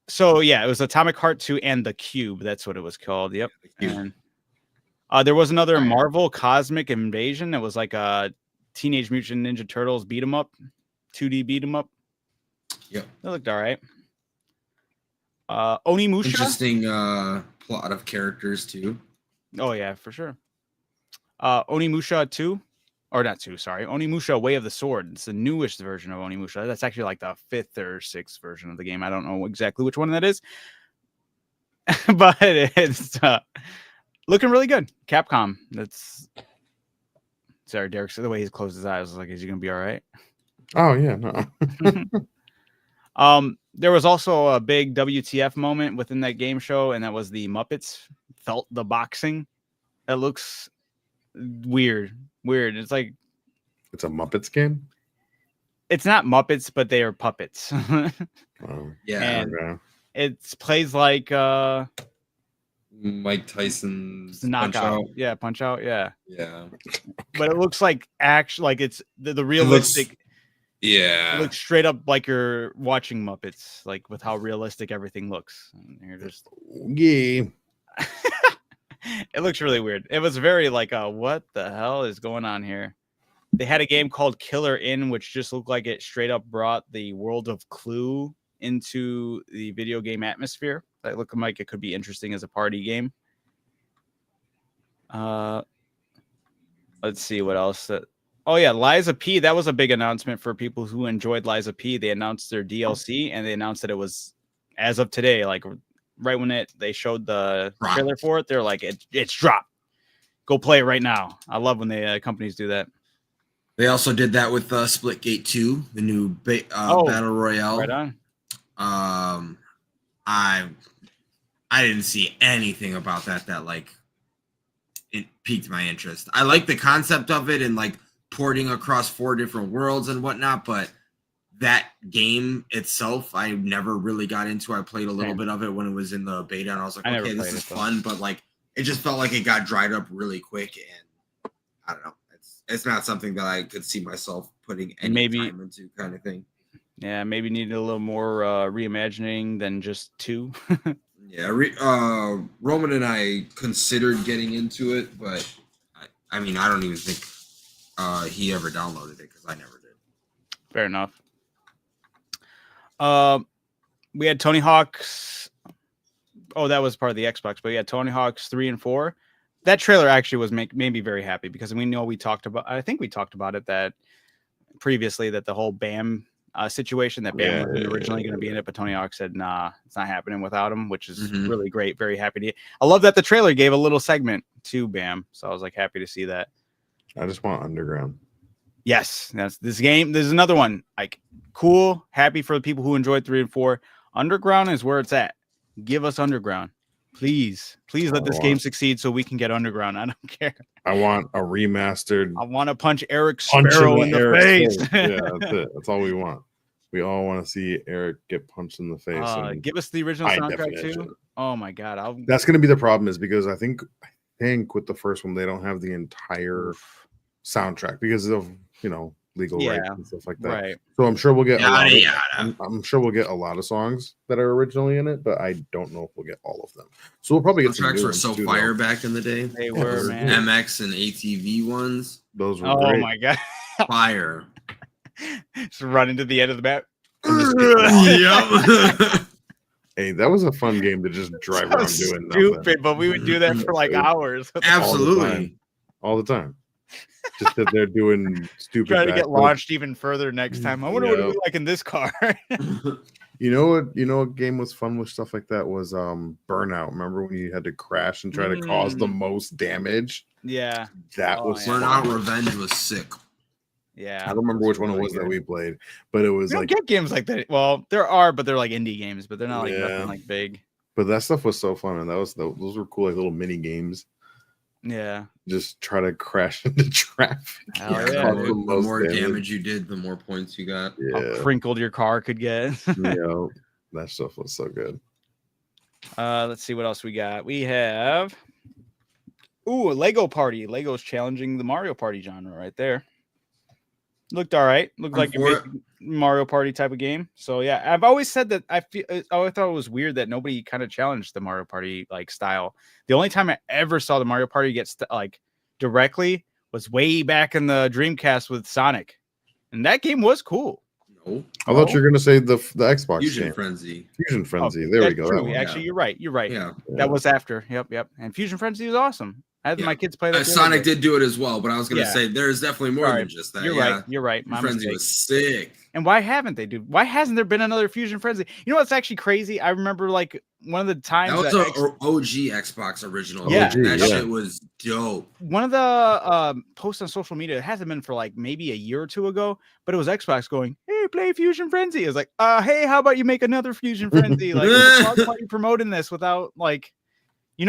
So yeah, it was Atomic Heart 2 and The Cube. That's what it was called. Yep. And there was another Marvel Cosmic Invasion. It was like a Teenage Mutant Ninja Turtles beat 'em up, 2D beat 'em up. Yep. That looked all right. Onimusha. Interesting plot of characters too. Oh yeah, for sure. Onimusha 2. Or not 2, sorry. Onimusha Way of the Sword. It's the newest version of Onimusha. That's actually like the 5th or 6th version of the game. I don't know exactly which one that is. But it's looking really good. Capcom. That's sorry, Derek. So the way he closed his eyes, I was like, is he gonna be all right? Oh yeah, no. There was also a big WTF moment within that game show, and that was the Muppets felt the boxing. That looks weird. It's like it's a Muppets game. It's not Muppets, but they are puppets. Yeah, and it plays like Mike Tyson's Knockout. Yeah, Punch Out. Yeah. But it looks like like it's the realistic. It looks straight up like you're watching Muppets, like with how realistic everything looks. And you're just it looks really weird. It was very like what the hell is going on here? They had a game called Killer Inn, which just looked like it straight up brought the world of Clue into the video game atmosphere. That looked like it could be interesting as a party game. Let's see what else. Oh yeah, Liza P. That was a big announcement for people who enjoyed Liza P. They announced their DLC, and they announced that it was as of today, like right when they showed the trailer for it. They're like, it's dropped. Go play it right now. I love when they companies do that. They also did that with Splitgate 2, the new battle royale. Right on. I didn't see anything about that like it piqued my interest. I like the concept of it and like porting across 4 different worlds and whatnot, but that game itself, I never really got into. I played a little bit of it when it was in the beta, and I was like, okay, this is fun, but like it just felt like it got dried up really quick, and I don't know. It's not something that I could see myself putting any time into, kind of thing. Yeah, maybe needed a little more reimagining than just 2. Yeah, Roman and I considered getting into it, but I mean, I don't even think he ever downloaded it because I never did. Fair enough. We had Tony Hawk's. Oh, that was part of the Xbox, but yeah, Tony Hawk's 3 and 4. That trailer actually was made me very happy because we know I think we talked about it that previously, that the whole Bam situation, that Bam was originally going to be in it, but Tony Hawk said, nah, it's not happening without him, which is really great. Very happy I love that the trailer gave a little segment to Bam. So I was like happy to see that. I just want Underground. Yes, that's this game. There's another one. Like, cool, happy for the people who enjoyed 3 and 4. Underground is where it's at. Give us Underground. Please let this game succeed so we can get Underground. I don't care. I want a remastered. I want to punch Eric Sparrow in the face. Yeah, that's it. That's all we want. We all want to see Eric get punched in the face. Give us the original soundtrack too. Oh my god, that's going to be the problem. Is because I think with the first one they don't have the entire soundtrack because of legal rights and stuff like that. Right. So I'm sure we'll get I'm sure we'll get a lot of songs that are originally in it, but I don't know if we'll get all of them. So we'll probably get some tracks were so fire back in the day. They were, man. MX and ATV ones. Those were great. Oh my god. Fire. Just run into the end of the map. Yep. Hey, that was a fun game to just drive around doing stupid, nothing. But we would do that for like hours. Absolutely. All the time. just that they're doing stupid. Try to get launched even further next time. I wonder what it would be like in this car. You know what game was fun with stuff like that was Burnout. Remember when you had to crash and try to cause the most damage? Yeah. That was Burnout Revenge was sick. Yeah. I don't remember which one it was that we played, but it was we like don't get games like that. Well, there are, but they're like indie games, but they're not like nothing like big. But that stuff was so fun, and those were cool, like little mini games. Yeah. Just try to crash into traffic. The more damage you did, the more points you got. How crinkled your car could get. Yeah, that stuff was so good. Let's see what else we got. We have a Lego Party. Lego's challenging the Mario Party genre right there. Looked all right. Looked like a big Mario Party type of game. So yeah, I've always said that I thought it was weird that nobody kind of challenged the Mario Party like style. The only time I ever saw the Mario Party get like directly was way back in the Dreamcast with Sonic, and that game was cool. No, I thought you were gonna say the Xbox Fusion game. Frenzy. Fusion Frenzy. There we go. True. Actually, you're right. Yeah, that was after. Yep. And Fusion Frenzy was awesome. I had my kids play that. Sonic did do it as well, but I was going to say there's definitely more than just that. You're right. You're right. My Frenzy was sick. And why haven't they, dude? Why hasn't there been another Fusion Frenzy? You know what's actually crazy? I remember like one of the times that was an OG Xbox original. Yeah, that shit was dope. One of the posts on social media, it hasn't been for like maybe a year or two ago, but it was Xbox going, "Hey, play Fusion Frenzy." It was like, hey, how about you make another Fusion Frenzy? Like, why are you promoting this without like,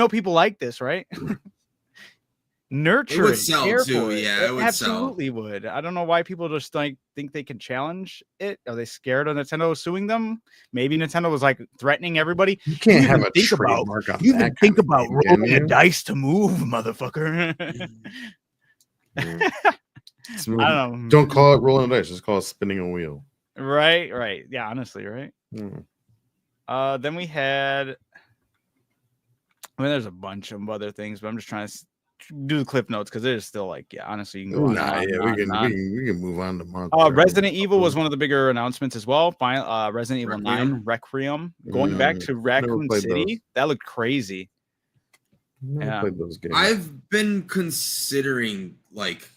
people like this, right? Nurture it would sell too. Yeah, it would absolutely would. I don't know why people just like think they can challenge it. Are they scared of Nintendo suing them? Maybe Nintendo was like threatening everybody. You can't have a trademark on that. You even think about rolling a dice to move, motherfucker. I don't know. Don't call it rolling a dice. Just call it spinning a wheel. Right. Yeah, honestly, right. Then we had. There's a bunch of other things, but I'm just trying to do the clip notes because there's still like, honestly, you can go on. We can move on to Resident Evil was one of the bigger announcements as well. Resident Evil 9 Requiem going back to Raccoon City. Those. That looked crazy. Played those games. I've been considering like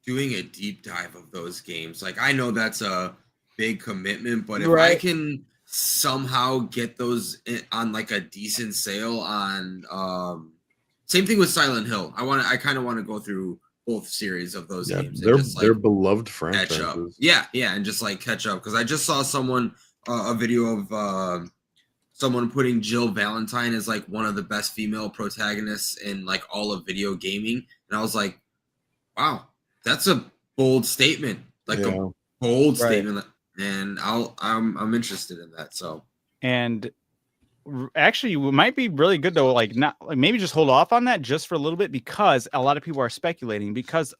doing a deep dive of those games. Like I know that's a big commitment, but if I can somehow get those on like a decent sale on same thing with Silent Hill. I kind of want to go through both series of those games. They're beloved franchises. Yeah, and just like catch up because I just saw someone a video of someone putting Jill Valentine as like one of the best female protagonists in like all of video gaming, and I was like, wow, that's a bold statement, like a bold statement, and I'm interested in that. So and. Actually, it might be really good though. Like, not like maybe just hold off on that just for a little bit because a lot of people are speculating. Because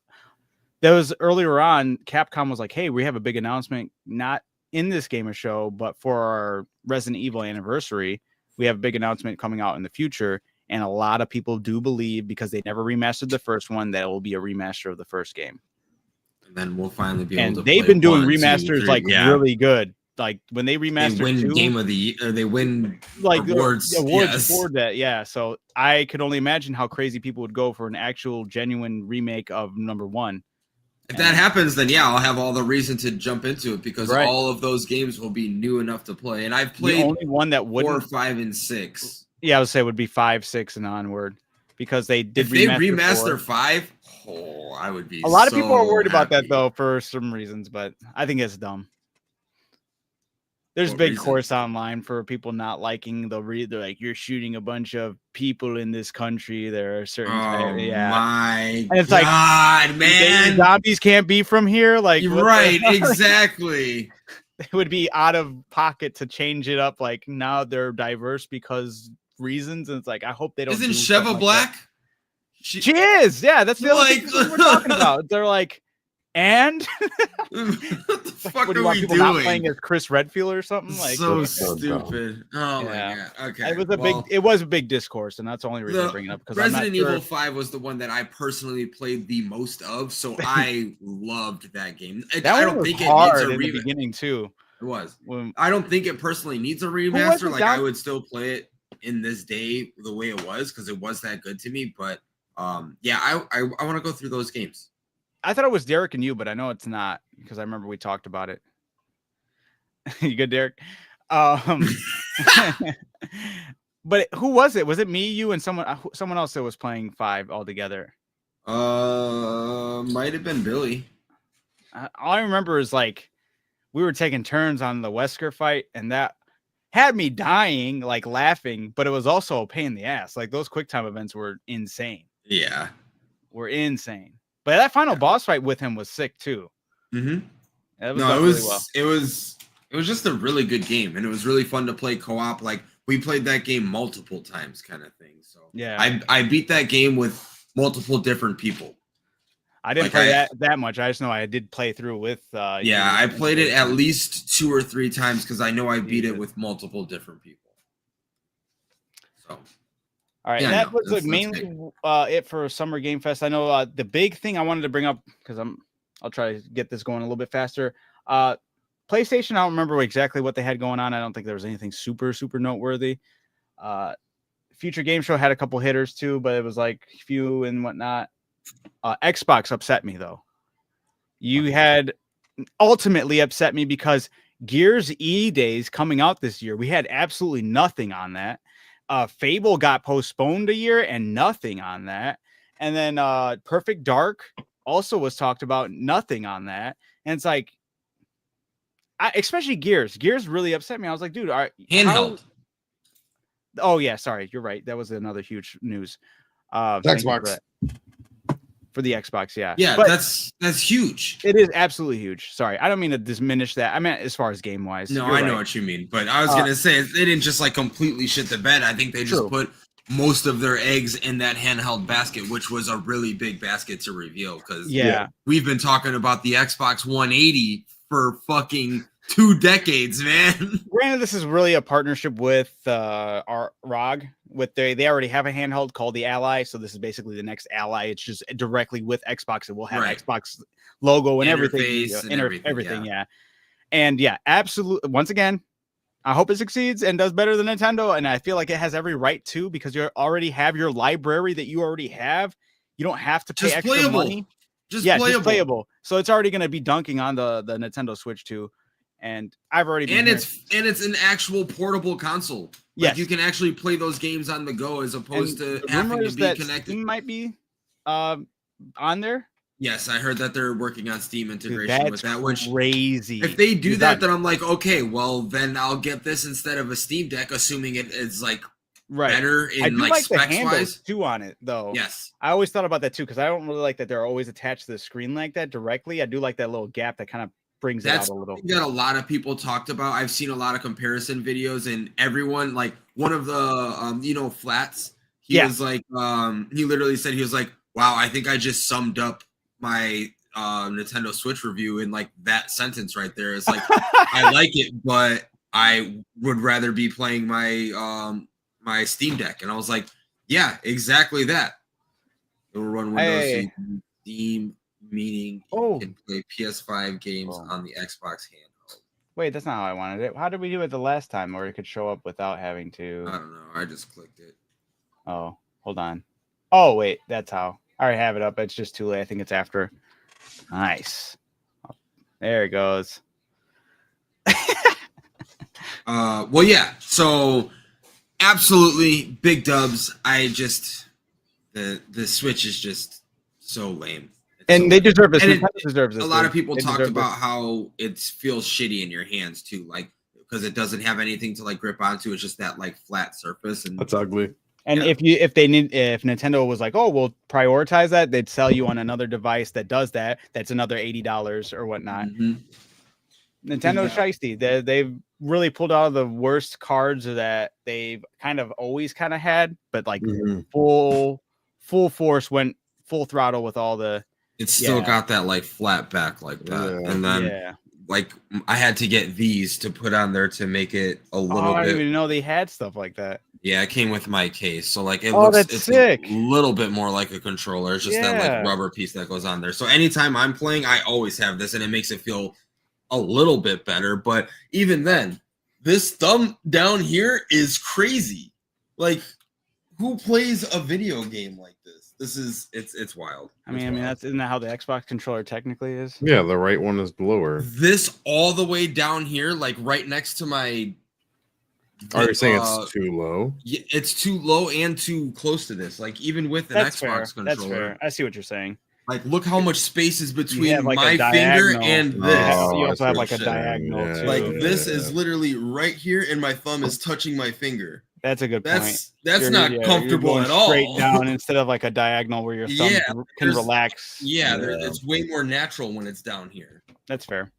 there was earlier on, Capcom was like, "Hey, we have a big announcement, not in this gamer show, but for our Resident Evil anniversary, we have a big announcement coming out in the future." And a lot of people do believe because they never remastered the first one that it will be a remaster of the first game. And then we'll finally be able to. And they've been doing remasters really good. Like when they remastered, they win game of the year, or they win like awards for that. Yeah, so I could only imagine how crazy people would go for an actual genuine remake of number one. If that happens, then I'll have all the reason to jump into it because all of those games will be new enough to play. And I've played the only one that would 4, 5, and 6. Yeah, I would say it would be 5, 6, and onward because they did. If they remaster 5, I would be. A lot of people are worried about that though for some reasons, but I think it's dumb. There's big course online for people not liking they're like you're shooting a bunch of people in this country. There are certain my and it's God, like man, zombies can't be from here. Like exactly. It would be out of pocket to change it up. Like now they're diverse because reasons, and it's like I hope they don't. Isn't Sheva black? She is. Yeah, that's the other thing we're talking about. They're like. And what the fuck what are we doing? Not playing as Chris Redfield or something like so stupid. Oh my god. Okay. It was a big discourse, and that's the only reason I bring it up because Resident Evil 5 was the one that I personally played the most of, so I loved that game. I don't think it needs a in the beginning too. It was. I don't think it personally needs a remaster. Like I would still play it in this day the way it was because it was that good to me. But I want to go through those games. I thought it was Derek and you, but I know it's not because I remember we talked about it. You good, Derek? But who was it? Was it me, you, and someone else that was playing 5 all together? Might have been Billy. All I remember is like we were taking turns on the Wesker fight, and that had me dying, like laughing, but it was also a pain in the ass. Like those QuickTime events were insane. Yeah. Were insane. But that final boss fight with him was sick too. Mm-hmm. It was just a really good game, and it was really fun to play co-op. Like we played that game multiple times, kind of thing. So yeah, I beat that game with multiple different people. I didn't play that much. I just know I did play through with. I played it at least 2 or 3 times because I know I beat it with multiple different people. So. All right, that was like mainly it for Summer Game Fest. I know the big thing I wanted to bring up because I'll try to get this going a little bit faster. PlayStation, I don't remember exactly what they had going on. I don't think there was anything super noteworthy. Future Game Show had a couple hitters too, but it was like few and whatnot. Xbox upset me though. You had ultimately upset me because Gears E Days coming out this year, we had absolutely nothing on that. Fable got postponed a year and nothing on that. And then Perfect Dark also was talked about, nothing on that. And it's like, especially Gears really upset me. I was like, dude, handheld. Oh yeah, sorry, you're right. That was another huge news. Xbox. For the Xbox, yeah. Yeah, but that's huge. It is absolutely huge. Sorry, I don't mean to diminish that. I meant as far as game wise. No, I know what you mean, but I was gonna say they didn't just like completely shit the bed. I think they just put most of their eggs in that handheld basket, which was a really big basket to reveal. Because we've been talking about the Xbox 180 for fucking 2 decades, man. Granted, this is really a partnership with our ROG. They already have a handheld called the Ally, so this is basically the next Ally. It's just directly with Xbox. It will have Xbox logo and everything. Everything. And absolutely. Once again, I hope it succeeds and does better than Nintendo. And I feel like it has every right to, because you already have your library that you already have. You don't have to pay extra money. Just playable. So it's already going to be dunking on the Nintendo Switch too. And I've already been it's an actual portable console. Like you can actually play those games on the go as opposed to having to be connected. Steam might be on there. Yes, I heard that they're working on Steam integration with that. Which crazy. If they do that, then I'm like, okay, well then I'll get this instead of a Steam Deck, assuming it is like better in I do like specs the handles wise too on it though. Yes, I always thought about that too, because I don't really like that they're always attached to the screen like that directly. I do like that little gap that kind of brings it out a little. That a lot of people talked about. I've seen a lot of comparison videos, and everyone, like one of the Flats, he was like he literally said, he was like, wow, I think I just summed up my Nintendo Switch review in like that sentence right there. It's like I like it, but I would rather be playing my my Steam Deck. And I was like, yeah, exactly that. It will run Windows Steam, meaning you can play PS5 games on the Xbox handheld. Wait, that's not how I wanted it. How did we do it the last time where it could show up without having to? I don't know. I just clicked it. Oh, hold on. Oh, wait, that's how. I already have it up. It's just too late. I think it's after. Nice. There it goes. Well, yeah. So absolutely big dubs. I just the Switch is just so lame. And they deserve this. A lot of people talked about how it feels shitty in your hands too, like because it doesn't have anything to like grip onto. It's just that like flat surface, and that's ugly. And if Nintendo was like, oh, we'll prioritize that, they'd sell you on another device that does that. That's another $80 or whatnot. Nintendo's shiesty. They've really pulled out of the worst cards that they've kind of always kind of had, but like full force, went full throttle with all the. It's still got that like flat back like that, and then like I had to get these to put on there to make it a little bit. I didn't even know they had stuff like that. Yeah, it came with my case, so like it's sick. A little bit more like a controller. It's just that like rubber piece that goes on there. So anytime I'm playing, I always have this, and it makes it feel a little bit better. But even then, this thumb down here is crazy. Like, who plays a video game like this? it's wild. I mean, isn't that how the Xbox controller technically is? Yeah, the right one is lower. This all the way down here, like right next to my. Are you saying it's too low? Yeah, it's too low and too close to this. Like even with an Xbox controller. That's fair. I see what you're saying. Like, look how much space is between like my finger and this. You also have like a diagonal too. Like this is literally right here, and my thumb is touching my finger. That's a good point. That's not comfortable at all. Straight down instead of like a diagonal where your thumb can relax. It's way more natural when it's down here. That's fair.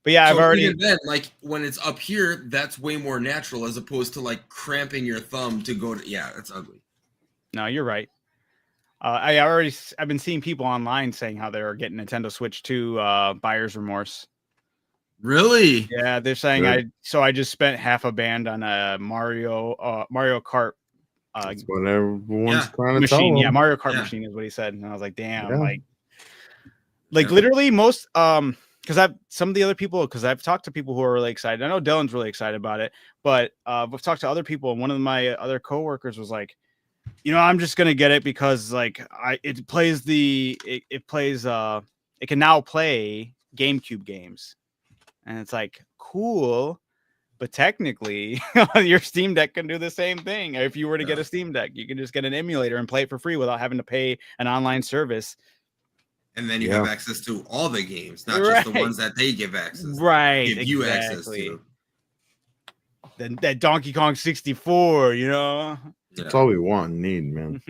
But yeah, I've already even then, like when it's up here, that's way more natural as opposed to like cramping your thumb to go to. Yeah, that's ugly. No, you're right. I've been seeing people online saying how they're getting Nintendo Switch 2 buyer's remorse. Really? Yeah, they're saying I just spent half a band on a Mario Kart that's what everyone's trying to machine. tell them. Mario Kart machine is what he said. And I was like, damn, like literally most because I've talked to people who are really excited. I know Dylan's really excited about it, but I've talked to other people, and one of my other coworkers was like, I'm just gonna get it because like it can now play GameCube games, and it's like cool, but technically your Steam Deck can do the same thing. If you were to get a Steam Deck, you can just get an emulator and play it for free without having to pay an online service. And then you have access to all the games, not just the ones that they give access. Right, give you access to. That Donkey Kong 64, That's all we want and need, man.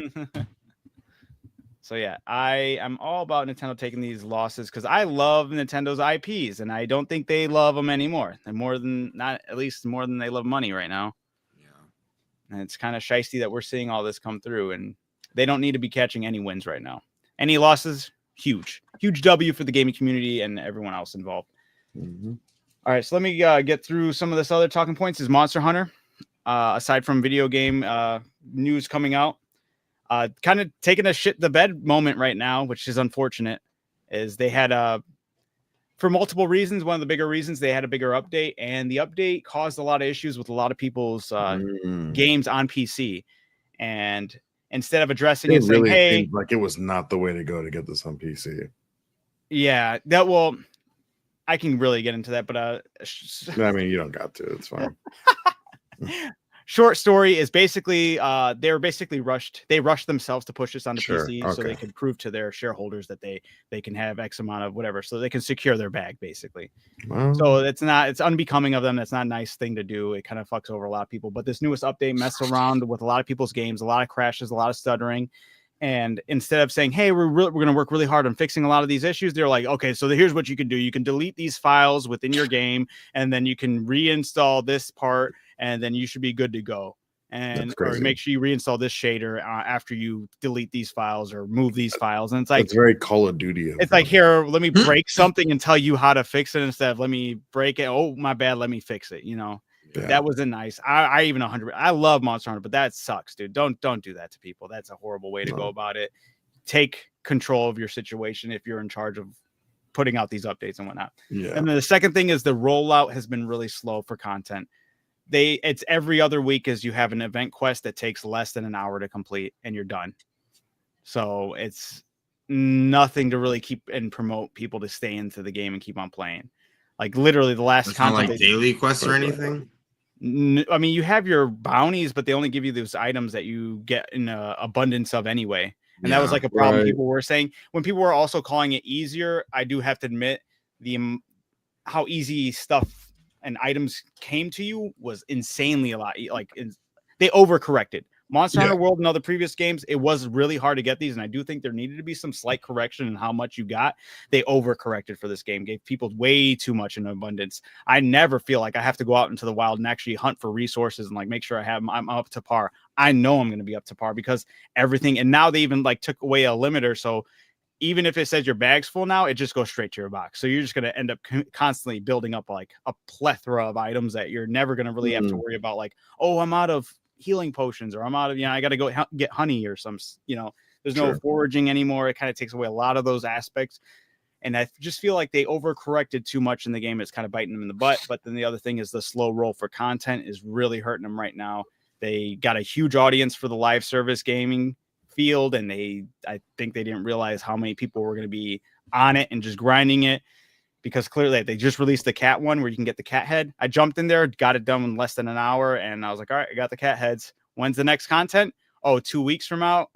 So yeah, I am all about Nintendo taking these losses because I love Nintendo's IPs, and I don't think they love them anymore. They're more than they love money right now. Yeah, and it's kind of shysty that we're seeing all this come through, and they don't need to be catching any wins right now. Any losses, huge W for the gaming community and everyone else involved. Mm-hmm. All right, so let me get through some of this other talking points. Is Monster Hunter, aside from video game news coming out, kind of taking a shit the bed moment right now, which is unfortunate, is they had for multiple reasons. One of the bigger reasons, they had a bigger update, and the update caused a lot of issues with a lot of people's games on PC. And instead of addressing it, saying, "Hey," seemed like it was not the way to go to get this on PC. Yeah, I can really get into that, but I mean, you don't got to. It's fine. Short story is basically they were basically rushed. They rushed themselves to push this onto PC so they could prove to their shareholders that they can have X amount of whatever, so they can secure their bag basically. Wow. So it's unbecoming of them. That's not a nice thing to do. It kind of fucks over a lot of people. But this newest update messed around with a lot of people's games, a lot of crashes, a lot of stuttering. And instead of saying, "Hey, we're going to work really hard on fixing a lot of these issues," they're like, "Okay, so here's what you can do. You can delete these files within your game, and then you can reinstall this part, and then you should be good to go. And or make sure you reinstall this shader after you delete these files or move these files." And it's like, it's very Call of Duty. It's like, here, let me break something and tell you how to fix it instead of let me break it. Oh, my bad. Let me fix it. That wasn't nice. I even 100. I love Monster Hunter, but that sucks, dude. Don't do that to people. That's a horrible way to go about it. Take control of your situation if you're in charge of putting out these updates and whatnot. Yeah. And then the second thing is the rollout has been really slow for content. It's every other week as you have an event quest that takes less than an hour to complete and you're done. So it's nothing to really keep and promote people to stay into the game and keep on playing. Like literally the last content, like daily quests or anything. I mean, you have your bounties, but they only give you those items that you get in abundance of anyway. And that was like a problem people were saying. When people were also calling it easier, I do have to admit how easy stuff and items came to you was insanely a lot. Like they overcorrected. Monster Hunter World and other previous games, it was really hard to get these, and I do think there needed to be some slight correction in how much you got. They overcorrected for this game, gave people way too much in abundance. I never feel like I have to go out into the wild and actually hunt for resources and like make sure I'm up to par. I know I'm going to be up to par because everything, and now they even like took away a limiter, so even if it says your bag's full now, it just goes straight to your box. So you're just going to end up constantly building up like a plethora of items that you're never going to really have to worry about. Like, oh, I'm out of healing potions, or I'm out of, I got to go get honey or some, there's no foraging anymore. It kind of takes away a lot of those aspects. And I just feel like they overcorrected too much in the game. It's kind of biting them in the butt. But then the other thing is the slow roll for content is really hurting them right now. They got a huge audience for the live service gaming field, and I think they didn't realize how many people were going to be on it and just grinding it, because clearly they just released the cat one where you can get the cat head. I jumped in there, got it done in less than an hour, and I was like, all right, I got the cat heads. When's the next content? Oh, 2 weeks from now.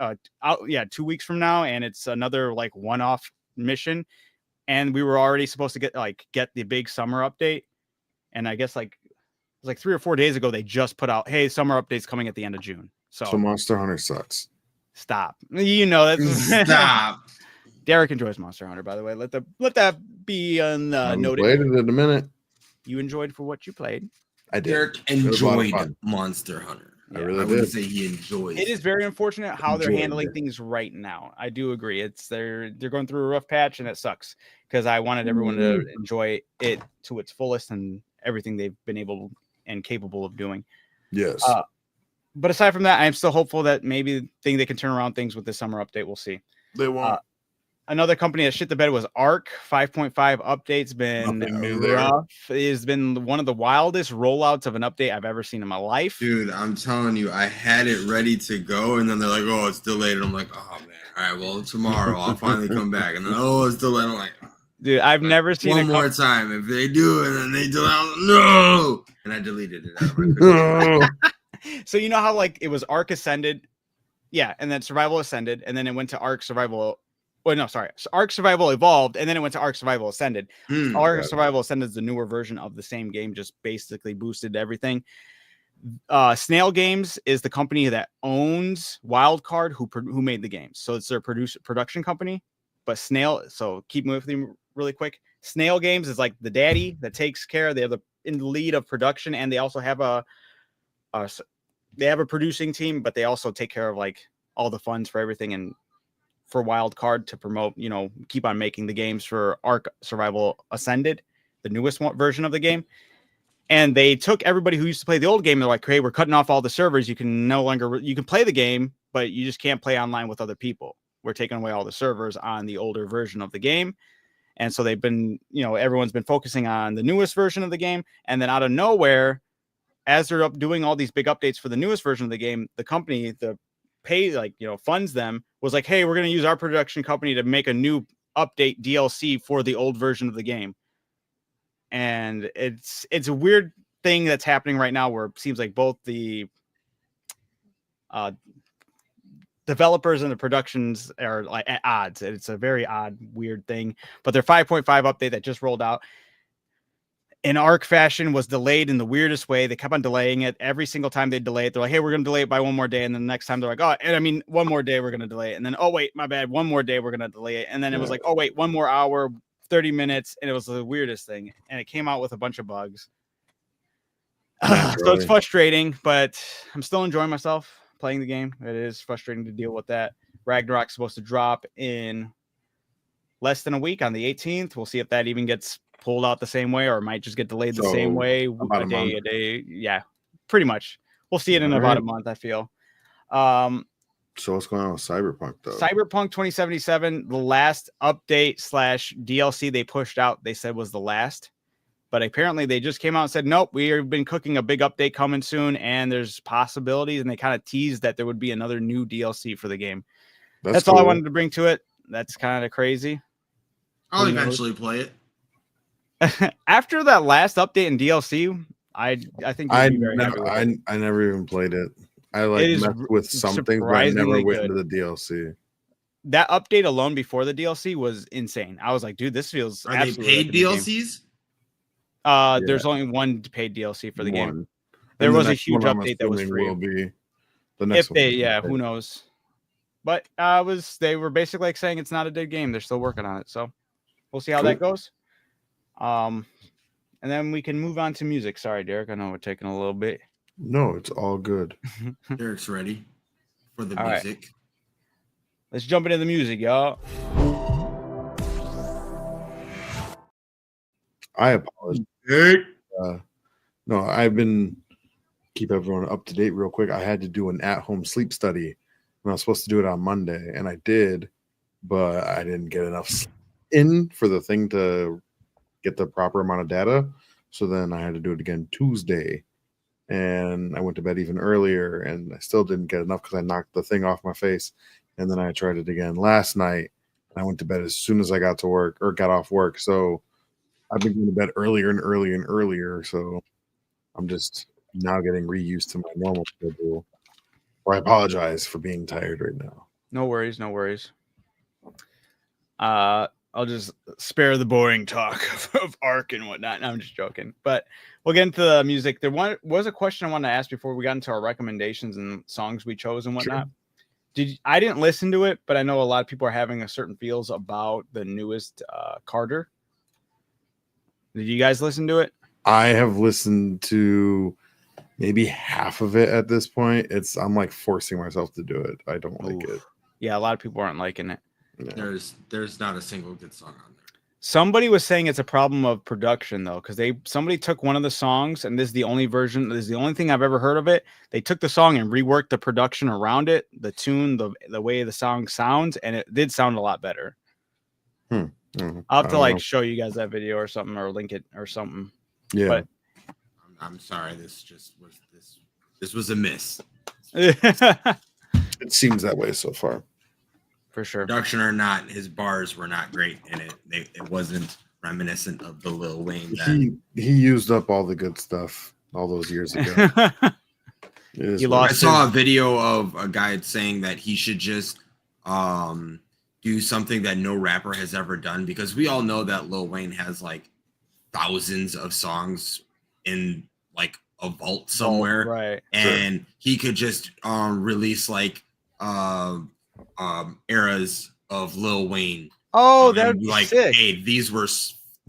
2 weeks from now, and it's another like one-off mission. And we were already supposed to get the big summer update, and I guess like it was like 3 or 4 days ago they just put out, hey, summer update's coming at the end of June. So Monster Hunter sucks. Stop. You know that's Stop. Derek enjoys Monster Hunter, by the way. Let that be noted. Played it in a minute. You enjoyed for what you played. I did. Derek enjoyed Monster Hunter. I really wouldn't did. say he enjoys. It is very unfortunate how they're handling things right now. I do agree. They're going through a rough patch, and it sucks because I wanted everyone to enjoy it to its fullest and everything they've been able and capable of doing. Yes. But aside from that, I am still hopeful that maybe they can turn around things with the summer update. We'll see. They won't. Another company that shit the bed was Arc. 5.5 update's been rough. It has been one of the wildest rollouts of an update I've ever seen in my life. Dude, I'm telling you, I had it ready to go, and then they're like, oh, it's delayed. And I'm like, oh, man. All right, well, tomorrow I'll finally come back. And then, oh, it's delayed. I'm like, dude, I've never seen one more time. If they do it and they delay, no. And I deleted it out of my So you know how like it was Arc Ascended, yeah, and then Survival Ascended, and then it went to Arc Survival. Well, no, sorry, Arc Survival Evolved, and then it went to Arc Survival Ascended. Arc Survival Ascended is the newer version of the same game, just basically boosted everything. Snail Games is the company that owns Wildcard, who made the games, so it's their production company. But so keep moving with them really quick. Snail Games is like the daddy that takes care. They have in the lead of production, and they also have a producing team, but they also take care of like all the funds for everything and for Wildcard to promote, keep on making the games for Arc Survival Ascended, the newest version of the game. And they took everybody who used to play the old game. They're like, hey, we're cutting off all the servers. You can you can play the game, but you just can't play online with other people. We're taking away all the servers on the older version of the game. And so they've been, everyone's been focusing on the newest version of the game. And then out of nowhere, as they're doing all these big updates for the newest version of the game, the company, funds them, was like, hey, we're going to use our production company to make a new update DLC for the old version of the game. And it's a weird thing that's happening right now where it seems like both the developers and the productions are like at odds. It's a very odd, weird thing. But their 5.5 update that just rolled out in Arc fashion was delayed in the weirdest way. They kept on delaying it every single time they delay it. They're like, hey, we're going to delay it by one more day. And then the next time they're like, oh, and I mean, one more day, we're going to delay it. And then, oh, wait, my bad. One more day, we're going to delay it. And then it was like, oh, wait, one more hour, 30 minutes. And it was the weirdest thing. And it came out with a bunch of bugs. So it's frustrating, but I'm still enjoying myself playing the game. It is frustrating to deal with that. Ragnarok's supposed to drop in less than a week on the 18th. We'll see if that even gets pulled out the same way, or it might just get delayed the same way. A day. Yeah, pretty much. We'll see it in about a month, I feel. So what's going on with Cyberpunk, though? Cyberpunk 2077, the last update / DLC they pushed out, they said was the last. But apparently they just came out and said, nope, we've been cooking a big update coming soon, and there's possibilities, and they kind of teased that there would be another new DLC for the game. That's cool. All I wanted to bring to it. That's kind of crazy. I'll eventually play it. After that last update in DLC, I think I never even played it. I messed with something, but I never went into the DLC. That update alone before the DLC was insane. I was like, dude, this feels. Are they paid DLCs? There's only one paid DLC for the game. There was a huge update that was free. Will be the next one. Who knows? But they were basically like saying it's not a dead game. They're still working on it, so we'll see how that goes. And then we can move on to music. Sorry, Derek. I know we're taking a little bit. No, it's all good. Derek's ready for the music. Right. Let's jump into the music, y'all. I apologize. No, I've been keep everyone up to date real quick. I had to do an at-home sleep study, and I was supposed to do it on Monday, and I did, but I didn't get enough in for the thing to get the proper amount of data. So then I had to do it again Tuesday, and I went to bed even earlier, and I still didn't get enough because I knocked the thing off my face, and then I tried it again last night. And I went to bed as soon as I got off work. So I've been going to bed earlier and earlier and earlier. So I'm just now getting reused to my normal schedule. Or I apologize for being tired right now. No worries, no worries. I'll just spare the boring talk of Ark and whatnot. No, I'm just joking. But we'll get into the music. There was a question I wanted to ask before we got into our recommendations and songs we chose and whatnot. Sure. I didn't listen to it, but I know a lot of people are having a certain feels about the newest Carter. Did you guys listen to it? I have listened to maybe half of it at this point. I'm like forcing myself to do it. I don't like it. Yeah, a lot of people aren't liking it. No. There's not a single good song on there. Somebody was saying it's a problem of production though, because somebody took one of the songs, and this is the only version. This is the only thing I've ever heard of it. They took the song and reworked the production around it, the tune, the way the song sounds, and it did sound a lot better. I'll have to show you guys that video or something, or link it or something. Yeah. But I'm sorry. This was a miss. It seems that way so far. For sure. Production or not, his bars were not great, and it wasn't reminiscent of the Lil Wayne. He used up all the good stuff all those years ago. I saw a video of a guy saying that he should just do something that no rapper has ever done, because we all know that Lil Wayne has like thousands of songs in like a vault somewhere, right? And he could just release like eras of Lil Wayne. Oh, that would be like sick. Hey, these were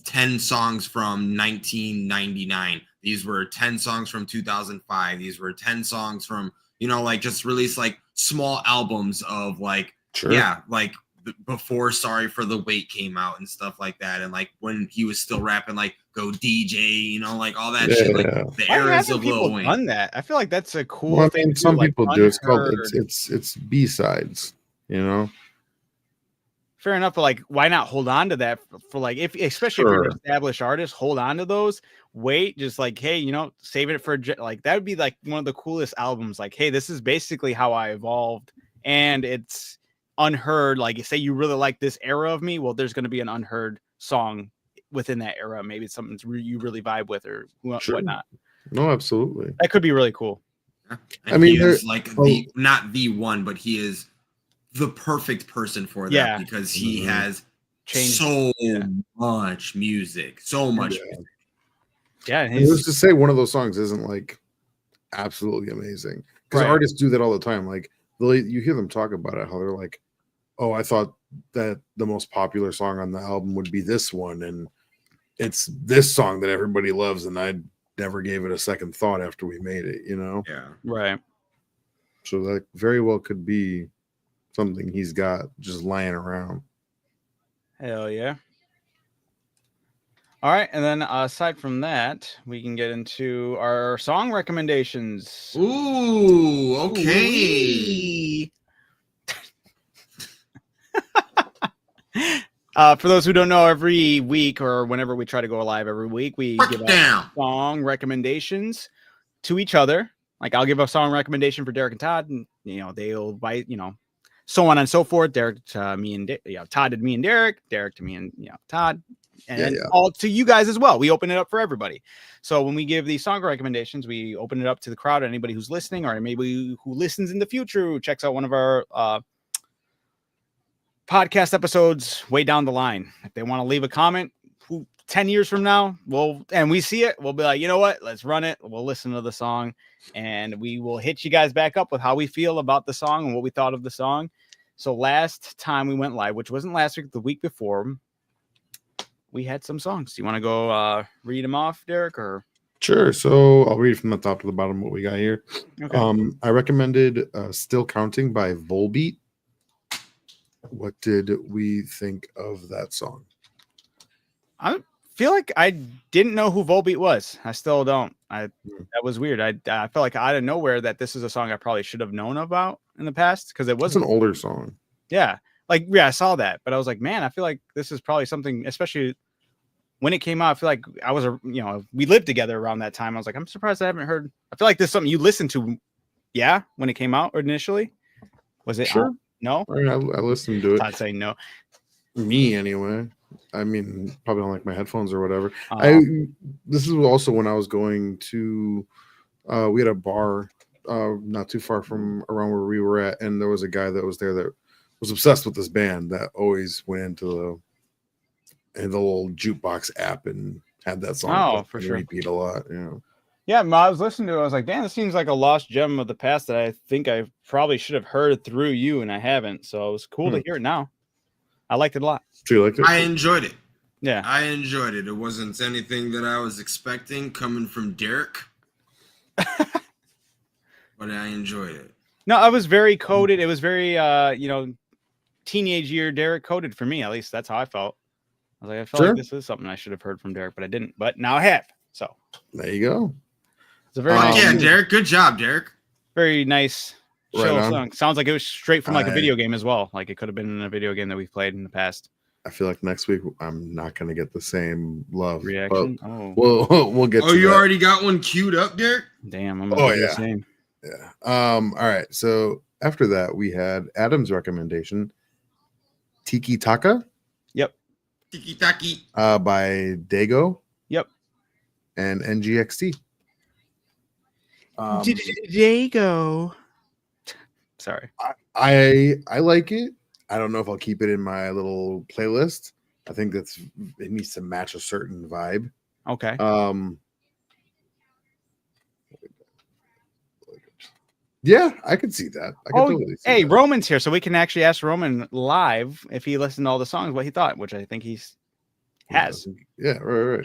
10 songs from 1999. These were 10 songs from 2005. These were 10 songs from, like just release like small albums of like, like before Sorry for the Wait came out and stuff like that. And like when he was still rapping, like Go DJ, like all that shit. Like the eras of Lil Wayne. Done that? I feel like that's a cool thing. I mean, some people do. It's called it's B-sides, Fair enough, but like, why not hold on to that for like, especially if you're an established artist, hold on to those. Wait, just like, hey, save it for like that would be like one of the coolest albums. Like, hey, this is basically how I evolved, and it's unheard. Like, say you really like this era of me, well, there's going to be an unheard song within that era. Maybe it's something you really vibe with or whatnot. No, absolutely. That could be really cool. I mean, he is like not the one, but he is the perfect person for that because he has changed so much music, music. Yeah, who's to say one of those songs isn't like absolutely amazing? Because artists do that all the time. Like you hear them talk about it, how they're like, "Oh, I thought that the most popular song on the album would be this one, and it's this song that everybody loves, and I never gave it a second thought after we made it." Yeah, right. So that very well could be something he's got just lying around. Hell yeah. All right, and then aside from that, we can get into our song recommendations. Ooh, okay. For those who don't know, every week or whenever we try to go live every week, we give out song recommendations to each other. Like I'll give a song recommendation for Derek and Todd, and they'll invite, so on and so forth. Derek to me and Todd to me and Derek to me and Todd, and all to you guys as well. We open it up for everybody. So when we give these song recommendations, we open it up to the crowd, anybody who's listening or maybe who listens in the future, who checks out one of our podcast episodes way down the line. If they want to leave a comment 10 years from now, and we see it, we'll be like, you know what, let's run it. We'll listen to the song and we will hit you guys back up with how we feel about the song and what we thought of the song. So last time we went live, which wasn't last week, the week before, we had some songs. Do you want to go read them off, Derek? Or sure. So I'll read from the top to the bottom what we got here. Okay. I recommended Still Counting by Volbeat. What did we think of that song? I feel like I didn't know who Volbeat was. I still don't. That was weird. I felt like out of nowhere that this is a song I probably should have known about in the past because it was an older song. Yeah. I saw that, but I was like, man, I feel like this is probably something, especially when it came out. I feel like I was, we lived together around that time. I was like, I'm surprised I haven't heard. I feel like this is something you listened to. Yeah. When it came out initially. Was it? Sure. No, I mean, I listened to it. Todd saying no. Me anyway. I mean, probably don't like my headphones or whatever. This is also when I was going to. We had a bar not too far from around where we were at, and there was a guy that was there that was obsessed with this band that always went into the little jukebox app and had that song for sure. repeat a lot. You know. Yeah, I was listening to it. I was like, damn, this seems like a lost gem of the past that I think I probably should have heard through you, and I haven't. So it was cool to hear it now. I liked it a lot. Do you like it? I enjoyed it. Yeah. I enjoyed it. It wasn't anything that I was expecting coming from Derek. But I enjoyed it. No, I was very coded. It was very, teenage year Derek coded for me. At least that's how I felt. I was like, I felt like this is something I should have heard from Derek, but I didn't. But now I have. So there you go. It's a very nice yeah, Derek. Good job, Derek. Very nice chill song. Sounds like it was straight from like a video game as well. Like it could have been in a video game that we've played in the past. I feel like next week I'm not going to get the same love reaction. We'll get. Oh, you already got one queued up, Derek? Damn, I'm gonna do the same. Yeah. All right. So after that, we had Adam's recommendation, Tiki Taka. Yep. Tiki Taki. By Dago. Yep. And NGXT. Dago. Sorry. I like it. I don't know if I'll keep it in my little playlist. I think it needs to match a certain vibe. Okay. Yeah, I could see that. I could totally see that. Roman's here, so we can actually ask Roman live if he listened to all the songs what he thought, which I think he has. Yeah, right.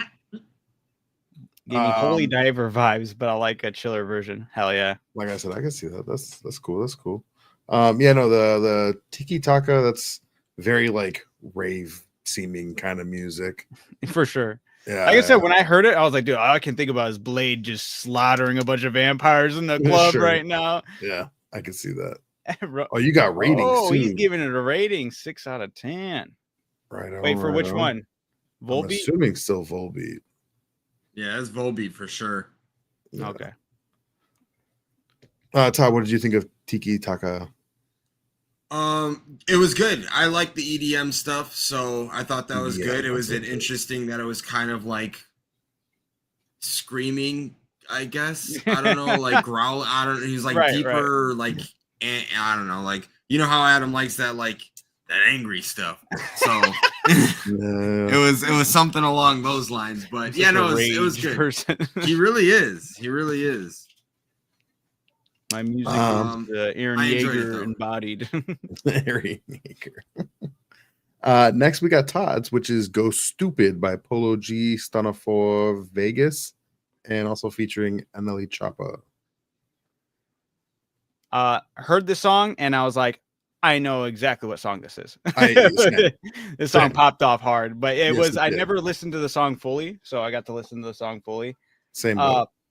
Gave me Holy Diver vibes, but I like a chiller version. Hell yeah! Like I said, I can see that. That's cool. That's cool. The Tiki Taka, that's very like rave seeming kind of music. For sure. Yeah. Like I said, when I heard it, I was like, dude, all I can think about is Blade just slaughtering a bunch of vampires in the club right now. Yeah, I can see that. Oh, you got ratings. Oh, he's giving it a rating 6 out of 10. Right on. Wait, for which one? Volbeat? I'm assuming still Volbeat. Yeah, it's Volbeat for sure. Yeah. Okay. Todd, what did you think of Tiki Taka? It was good. I like the EDM stuff, so I thought that was good. It was interesting that it was kind of like screaming, I guess. I don't know, like growl. I don't know. He's like deeper, like I don't know, like you know how Adam likes that, like that angry stuff. So it was something along those lines. But yeah, no, it was good. Person. He really is. He really is. My music is Aaron Yeager embodied. Aaron Yeager. Next, we got Todd's, which is Go Stupid by Polo G, Stunna for Vegas, and also featuring Anneli Choppa. Heard the song, and I was like, I know exactly what song this is. This song popped off hard, but I never listened to the song fully, so I got to listen to the song fully. Same.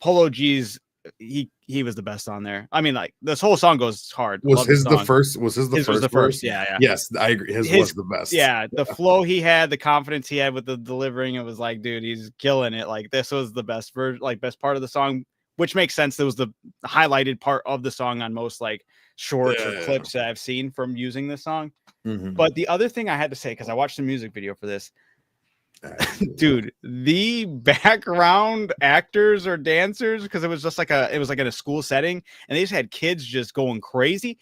Polo G's he was the best on there. I mean, like this whole song goes hard. Was his the first? Was his the first? Was the first? Yeah. Yes, I agree. His was the best. Yeah, the flow he had, the confidence he had with the delivering, it was like, dude, he's killing it. Like this was the best version, like best part of the song, which makes sense. That was the highlighted part of the song on most like shorts or clips that I've seen from using this song. Mm-hmm. But the other thing I had to say, because I watched the music video for this. Dude, the background actors or dancers, because it was like in a school setting, and they just had kids just going crazy.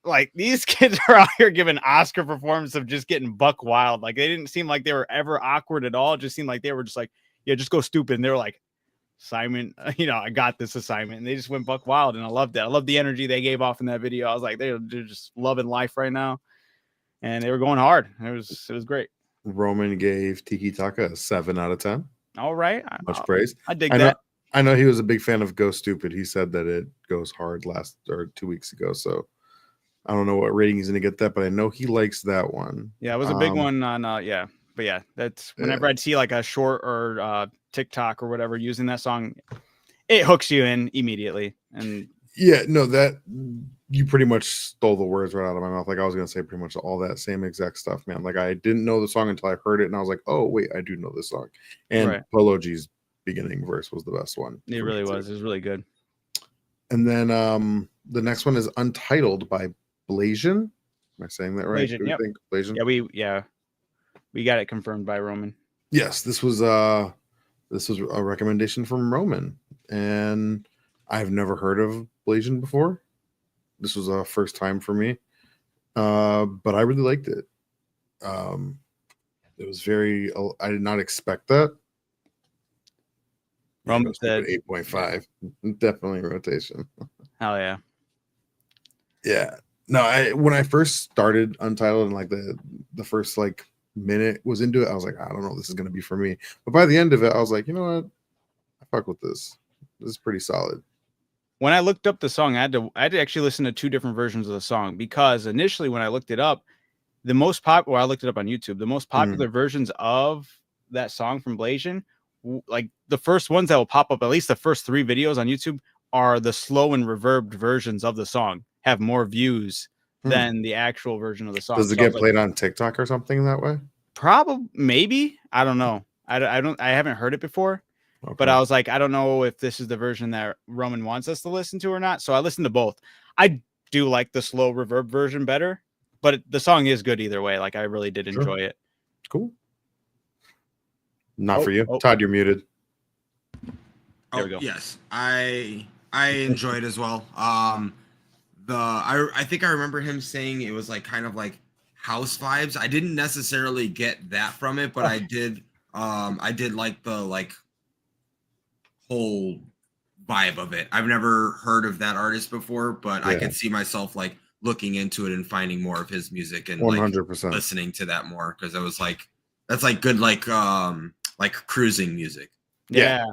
Like these kids are out here giving Oscar performance of just getting buck wild. Like they didn't seem like they were ever awkward at all. It just seemed like they were just like, yeah, just go stupid. And they were like, Simon, I got this assignment. And they just went buck wild, and I loved that. I love the energy they gave off in that video. I was like, they're just loving life right now, and they were going hard. It was great. Roman gave Tiki Taka a 7 out of 10. All right. Much praise. I dig that. I know he was a big fan of Go Stupid. He said that it goes hard 2 weeks ago. So I don't know what rating he's going to get that, but I know he likes that one. Yeah, it was a big one on, But yeah, that's whenever I'd see like a short or TikTok or whatever using that song, it hooks you in immediately. And yeah, no, that you pretty much stole the words right out of my mouth. Like I was gonna say pretty much all that same exact stuff, man. Like I didn't know the song until I heard it, and I was like, oh wait, I do know this song. And Polo G's beginning verse was the best one. It really was. It was really good. And then the next one is Untitled by Blasian. Am I saying that right? Blasian, yep. Blasian? Yeah, we got it confirmed by Roman. Yes, this was a recommendation from Roman, and I've never heard of Blasian before. This was a first time for me, but I really liked it. It was very. I did not expect that. Roman said 8.5, definitely rotation. Hell yeah. Yeah. No, when I first started Untitled and like the first like minute was into it, I was like, I don't know, this is gonna be for me. But by the end of it, I was like, you know what? I fuck with this. This is pretty solid. When I looked up the song, I had to actually listen to 2 different versions of the song, because initially when I looked it up, I looked it up on YouTube. The most popular versions of that song from Blasian, like the first ones that will pop up, at least the first 3 videos on YouTube, are the slow and reverbed versions of the song, have more views than the actual version of the song. Does it get played on TikTok or something that way? Probably, maybe. I don't know. I haven't heard it before. Okay. But I was like, I don't know if this is the version that Roman wants us to listen to or not. So I listened to both. I do like the slow reverb version better, but the song is good either way. Like, I really did enjoy it. Cool. Not for you. Todd, you're muted. There we go. Yes, I enjoyed as well. I think I remember him saying it was like kind of like house vibes. I didn't necessarily get that from it, but I did like the like whole vibe of it. I've never heard of that artist before, but I could see myself like looking into it and finding more of his music and 100% like listening to that more, because I was like, that's like good like cruising music. Yeah.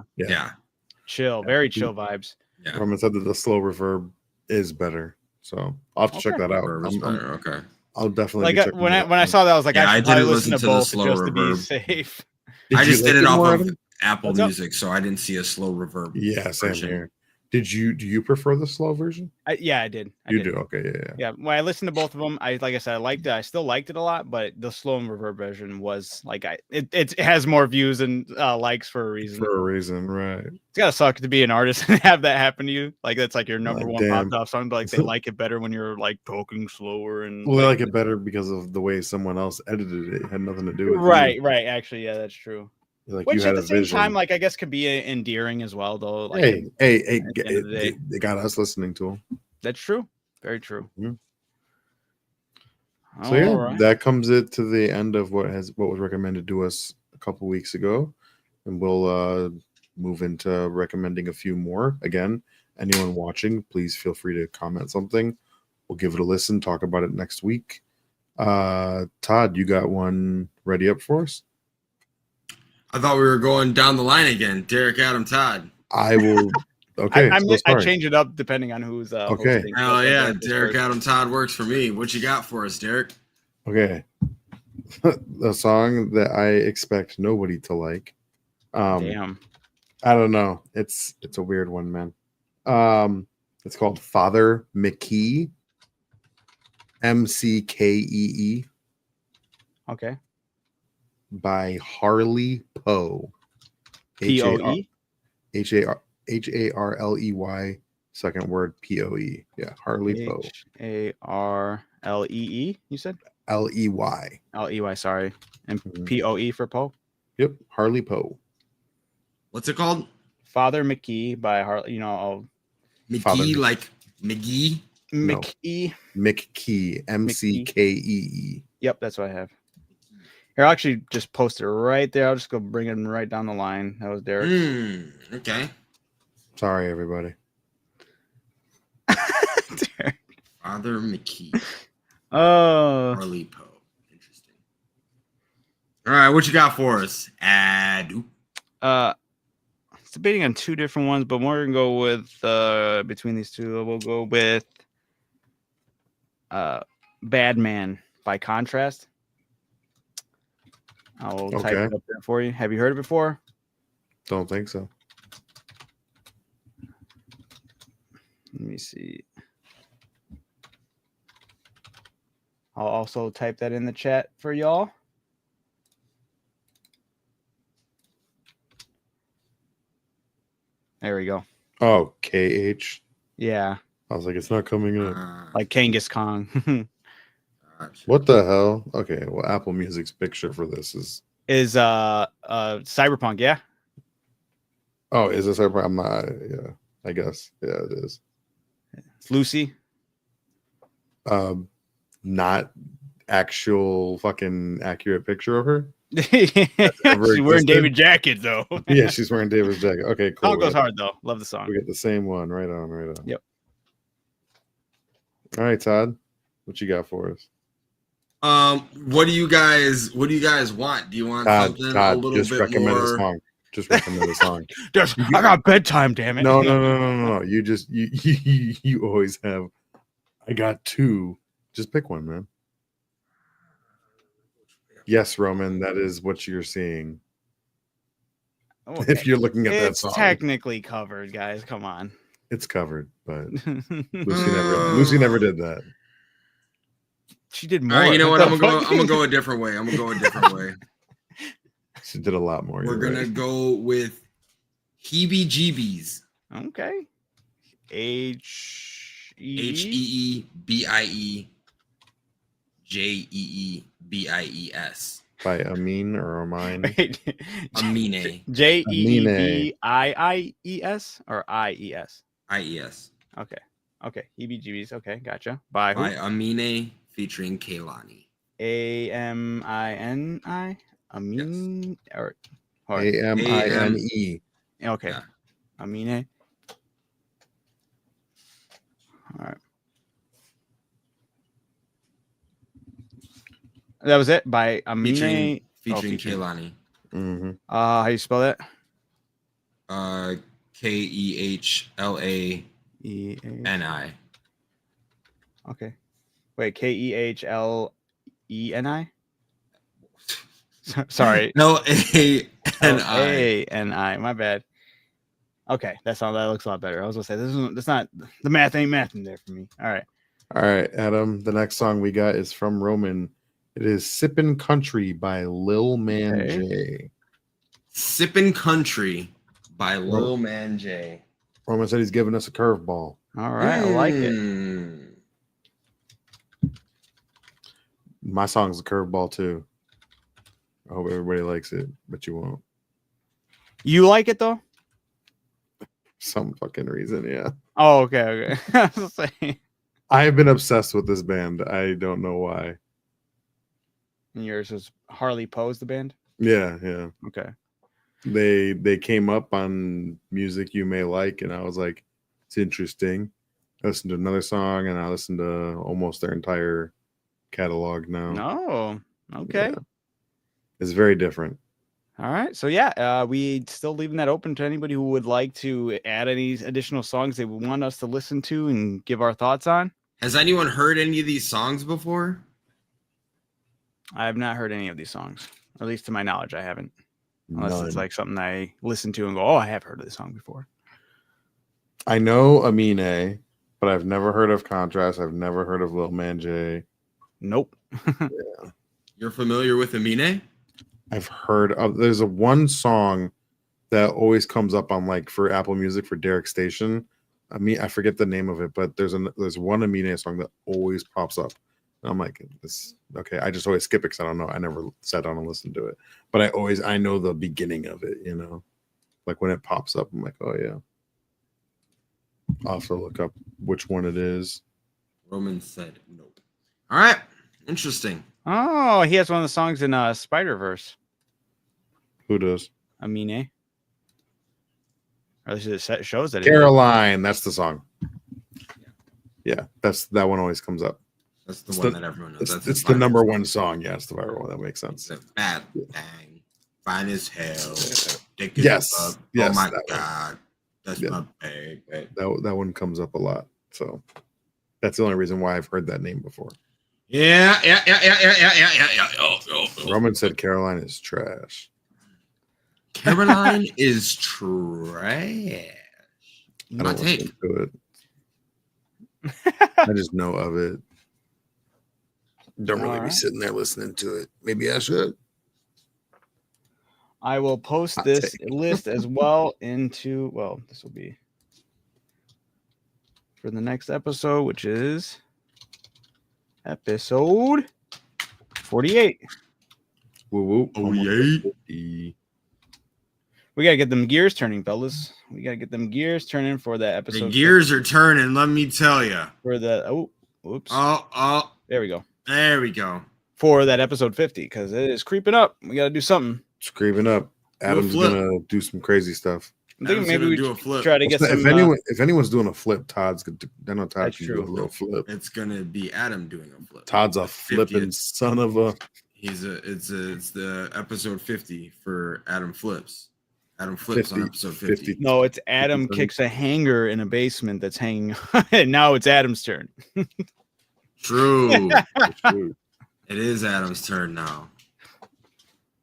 Chill, very chill vibes. Yeah. Roman said that the slow reverb is better, so I'll have to check that out. Okay. I'll definitely like when I saw that, I was like, I should listen to both just reverb. To be safe. I just did it off of Apple Music, so I didn't see a slow reverb. Yeah, same here. Do you prefer the slow version? Yeah, I did. You do? Okay, yeah. When I listened to both of them, like I said, I liked it. I still liked it a lot, but the slow and reverb version was like, it has more views and likes for a reason. For a reason, right? It's gotta suck to be an artist and have that happen to you. Like, that's like your number one popped off song, but like they like it better when you're like talking slower and. Well, they like it better because of the way someone else edited it. It had nothing to do with Right. Actually, yeah, that's true. Like, which at the same time, like, I guess could be endearing as well, though. Like, hey, they got us listening to them. That's true. Very true. Mm-hmm. So that comes it to the end of what was recommended to us a couple weeks ago, and we'll move into recommending a few more. Again, anyone watching, please feel free to comment something. We'll give it a listen. Talk about it next week. Todd, you got one ready up for us? I thought we were going down the line again. Derek, Adam, Todd. I will. Okay. I change it up depending on who's okay. Hosting. Hell yeah. Derek, Adam, Todd works for me. What you got for us, Derek? Okay. The song that I expect nobody to like. Damn. I don't know. It's a weird one, man. It's called Father McKee. MCKEE. Okay. By Harley Poe. POE? HARLEY. Second word POE. Yeah, Harley Poe. HARLEE, you said? LEY. LEY, sorry. And POE for Poe? Yep, Harley Poe. What's it called? Father McKee by Harley, McKee, like McGee? McKee. McKee. MCKEE. Yep, that's what I have. Here, I'll actually just post it right there. I'll just go bring it right down the line. That was Derek. Okay. Sorry, everybody. Father McKee. Oh. Harley Poe. Interesting. All right, what you got for us? It's debating on 2 different ones, but we're gonna go with between these 2. We'll go with Bad Man by Contrast. I'll type it up there for you. Have you heard it before? Don't think so. Let me see. I'll also type that in the chat for y'all. There we go. Oh, KH. Yeah. I was like, it's not coming up. Like Kangas Khan. Gotcha. What the hell? Okay, well, Apple Music's picture for this is Cyberpunk, yeah. Oh, is this our? I'm not. Yeah, I guess. Yeah, it is. It's Lucy. Not actual fucking accurate picture of her. She's wearing David jacket though. Yeah, she's wearing David's jacket. Okay, cool. Song goes hard though. Love the song. We get the same one. Right on. Right on. Yep. All right, Todd, what you got for us? What do you guys want? Do you want something a little just bit recommend more? a song. Just recommend a song. I got bedtime, damn it. No. You just you always have. I got two. Just pick one, man. Yes, Roman, that is what you're seeing. Okay. If you're looking at that It's song, technically covered, guys. Come on. it's covered, but Lucy never did that. She did more. All right, you know what? I'm gonna go a different way. She did a lot more. We're gonna go with Heebie-Jeebies. Okay. Heebie-Jeebies. By Amin or Amine. Amine. Jeebies or IES? IES. Okay. Heebie-jeebies. Okay, gotcha. By who? By Amine featuring Kaylani. AMINI? Amin or AMINE. okay. Yeah. Amine. All right. That was it by Amine. Featuring Kaylani. Mm-hmm. How you spell that? KEHLANI. Okay. Wait, KEHLENI? Sorry. No, ANI. ANI. My bad. Okay, that looks a lot better. I was gonna say that's not the math ain't mathing there for me. All right, Adam. The next song we got is from Roman. It is "Sippin' Country" by Lil Man J. Sippin' Country by Lil Man J. Roman said he's giving us a curveball. All right, I like it. My song's a curveball too. I hope everybody likes it, but you won't. You like it though? Some fucking reason, yeah. Oh, okay. I was saying. I have been obsessed with this band. I don't know why. And yours was Harley Poe's the band? Yeah. Okay. They came up on Music You May Like, and I was like, it's interesting. I listened to another song, and I listened to almost their entire catalog now. No. Okay. Yeah. It's very different. All right. So yeah, we still leaving that open to anybody who would like to add any additional songs they would want us to listen to and give our thoughts on. Has anyone heard any of these songs before? I have not heard any of these songs, or at least to my knowledge, I haven't. Unless it's like something I listen to and go, oh, I have heard of this song before. I know Amine, but I've never heard of Contrast. I've never heard of Lil Man J. Nope. Yeah. You're familiar with Amine? I've heard of. There's one song that always comes up on like for Apple Music for Derek Station. I forget the name of it, but there's one Amine song that always pops up. And I'm like, this okay. I just always skip it because I don't know. I never sat down and listened to it, but I know the beginning of it. You know, like when it pops up, I'm like, oh yeah. I'll have to look up which one it is. Roman said nope. All right, interesting. Oh, he has one of the songs in Spider-Verse. Who does? Amine. Or at least it shows that. Caroline, that's the song. Yeah, that one always comes up. That's the one that everyone knows. It's the number one song. Yeah, it's the viral one. That makes sense. Bad bang, fine as hell. Yes. Oh my god, that's my bag. That one comes up a lot. So that's the only reason why I've heard that name before. Yeah. Oh. Roman said Caroline is trash. Caroline is trash. My take. I just know of it. Don't really be sitting there listening to it. Maybe I should. I will post this list as well into, this will be for the next episode, which is episode 48. Woo woo. Oh, Almost yay. 50. We gotta get them gears turning, fellas. We gotta get them gears turning for that The episode. gears are turning, let me tell you. For the oops. Oh, There we go. there we go. For that episode 50, because it is creeping up. We gotta do something. It's creeping up. Adam's flip. gonna do some crazy stuff. I'm thinking maybe we do a flip. try to get some. If anyone's doing a flip, Todd's gonna. I know Todd That's can true. do a little flip. It's gonna be Adam doing a flip. Todd's a flipping 50th. son of a. It's the episode 50 for Adam flips. Adam flips 50, on episode 50. No, it's Adam 50. kicks a hanger in a basement that's hanging. And now it's Adam's turn. True. True. It is Adam's turn now.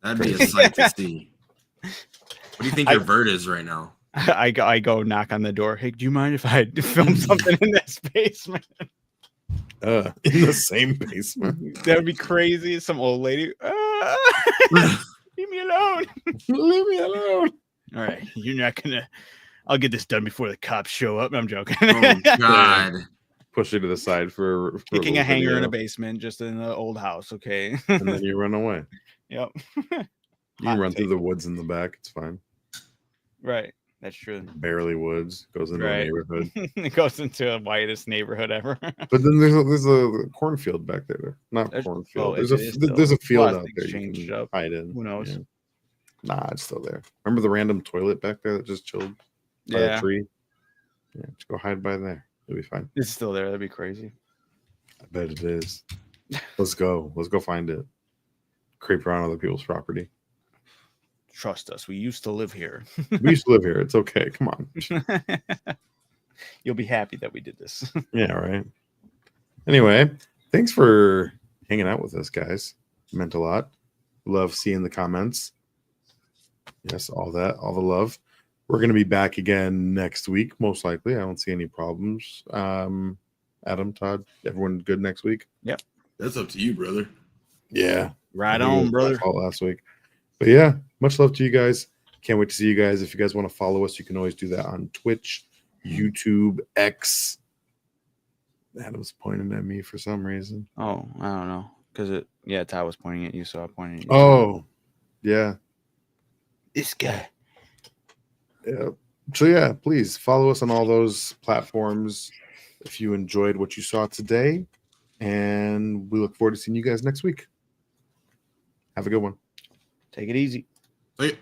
That'd be a sight to see. What do you think your vert is right now? I go knock on the door. Hey, do you mind if I film something in this basement? In the same basement. That would be crazy. Some old lady. Leave me alone. Leave me alone. All right, you're not gonna. I'll get this done before the cops show up. I'm joking. Oh God! Push you to the side for Kicking a little hanger in video, a basement, just in an old house. Okay. and then you run away. Yep. You can run through the woods in the back. It's fine. Right. That's true. Barely woods. Goes into a Right. neighborhood. It goes into the whitest neighborhood ever. But then there's a cornfield back there. Not There's- cornfield. oh, it is still. There's a field Well, I out think there it's you changed can up. hide in. Who knows? Yeah. Nah, it's still there. Remember the random toilet back there that just chilled by a Yeah, tree? Yeah, just go hide by there. You'll be fine. it's still there. That'd be crazy. I bet it is. Let's go. Let's go find it. Creep around other people's property. Trust us. We used to live here. We used to live here. It's okay. Come on. You'll be happy that we did this. Yeah, right. Anyway, thanks for hanging out with us, guys. It meant a lot. Love seeing the comments. Yes, all that, all the love. We're going to be back again next week, most likely. I don't see any problems. Adam, Todd, everyone good next week? That's up to you, brother. Yeah. Right I think it on, was my brother. fault last week. But yeah, much love to you guys. Can't wait to see you guys. If you guys want to follow us, you can always do that on Twitch, YouTube, X. Adam's pointing at me for some reason. Oh, I don't know. Because Ty was pointing at you, so I pointed at you. Oh, yeah. This guy. Yeah. So yeah, please follow us on all those platforms if you enjoyed what you saw today. And we look forward to seeing you guys next week. Have a good one. Take it easy. Wait.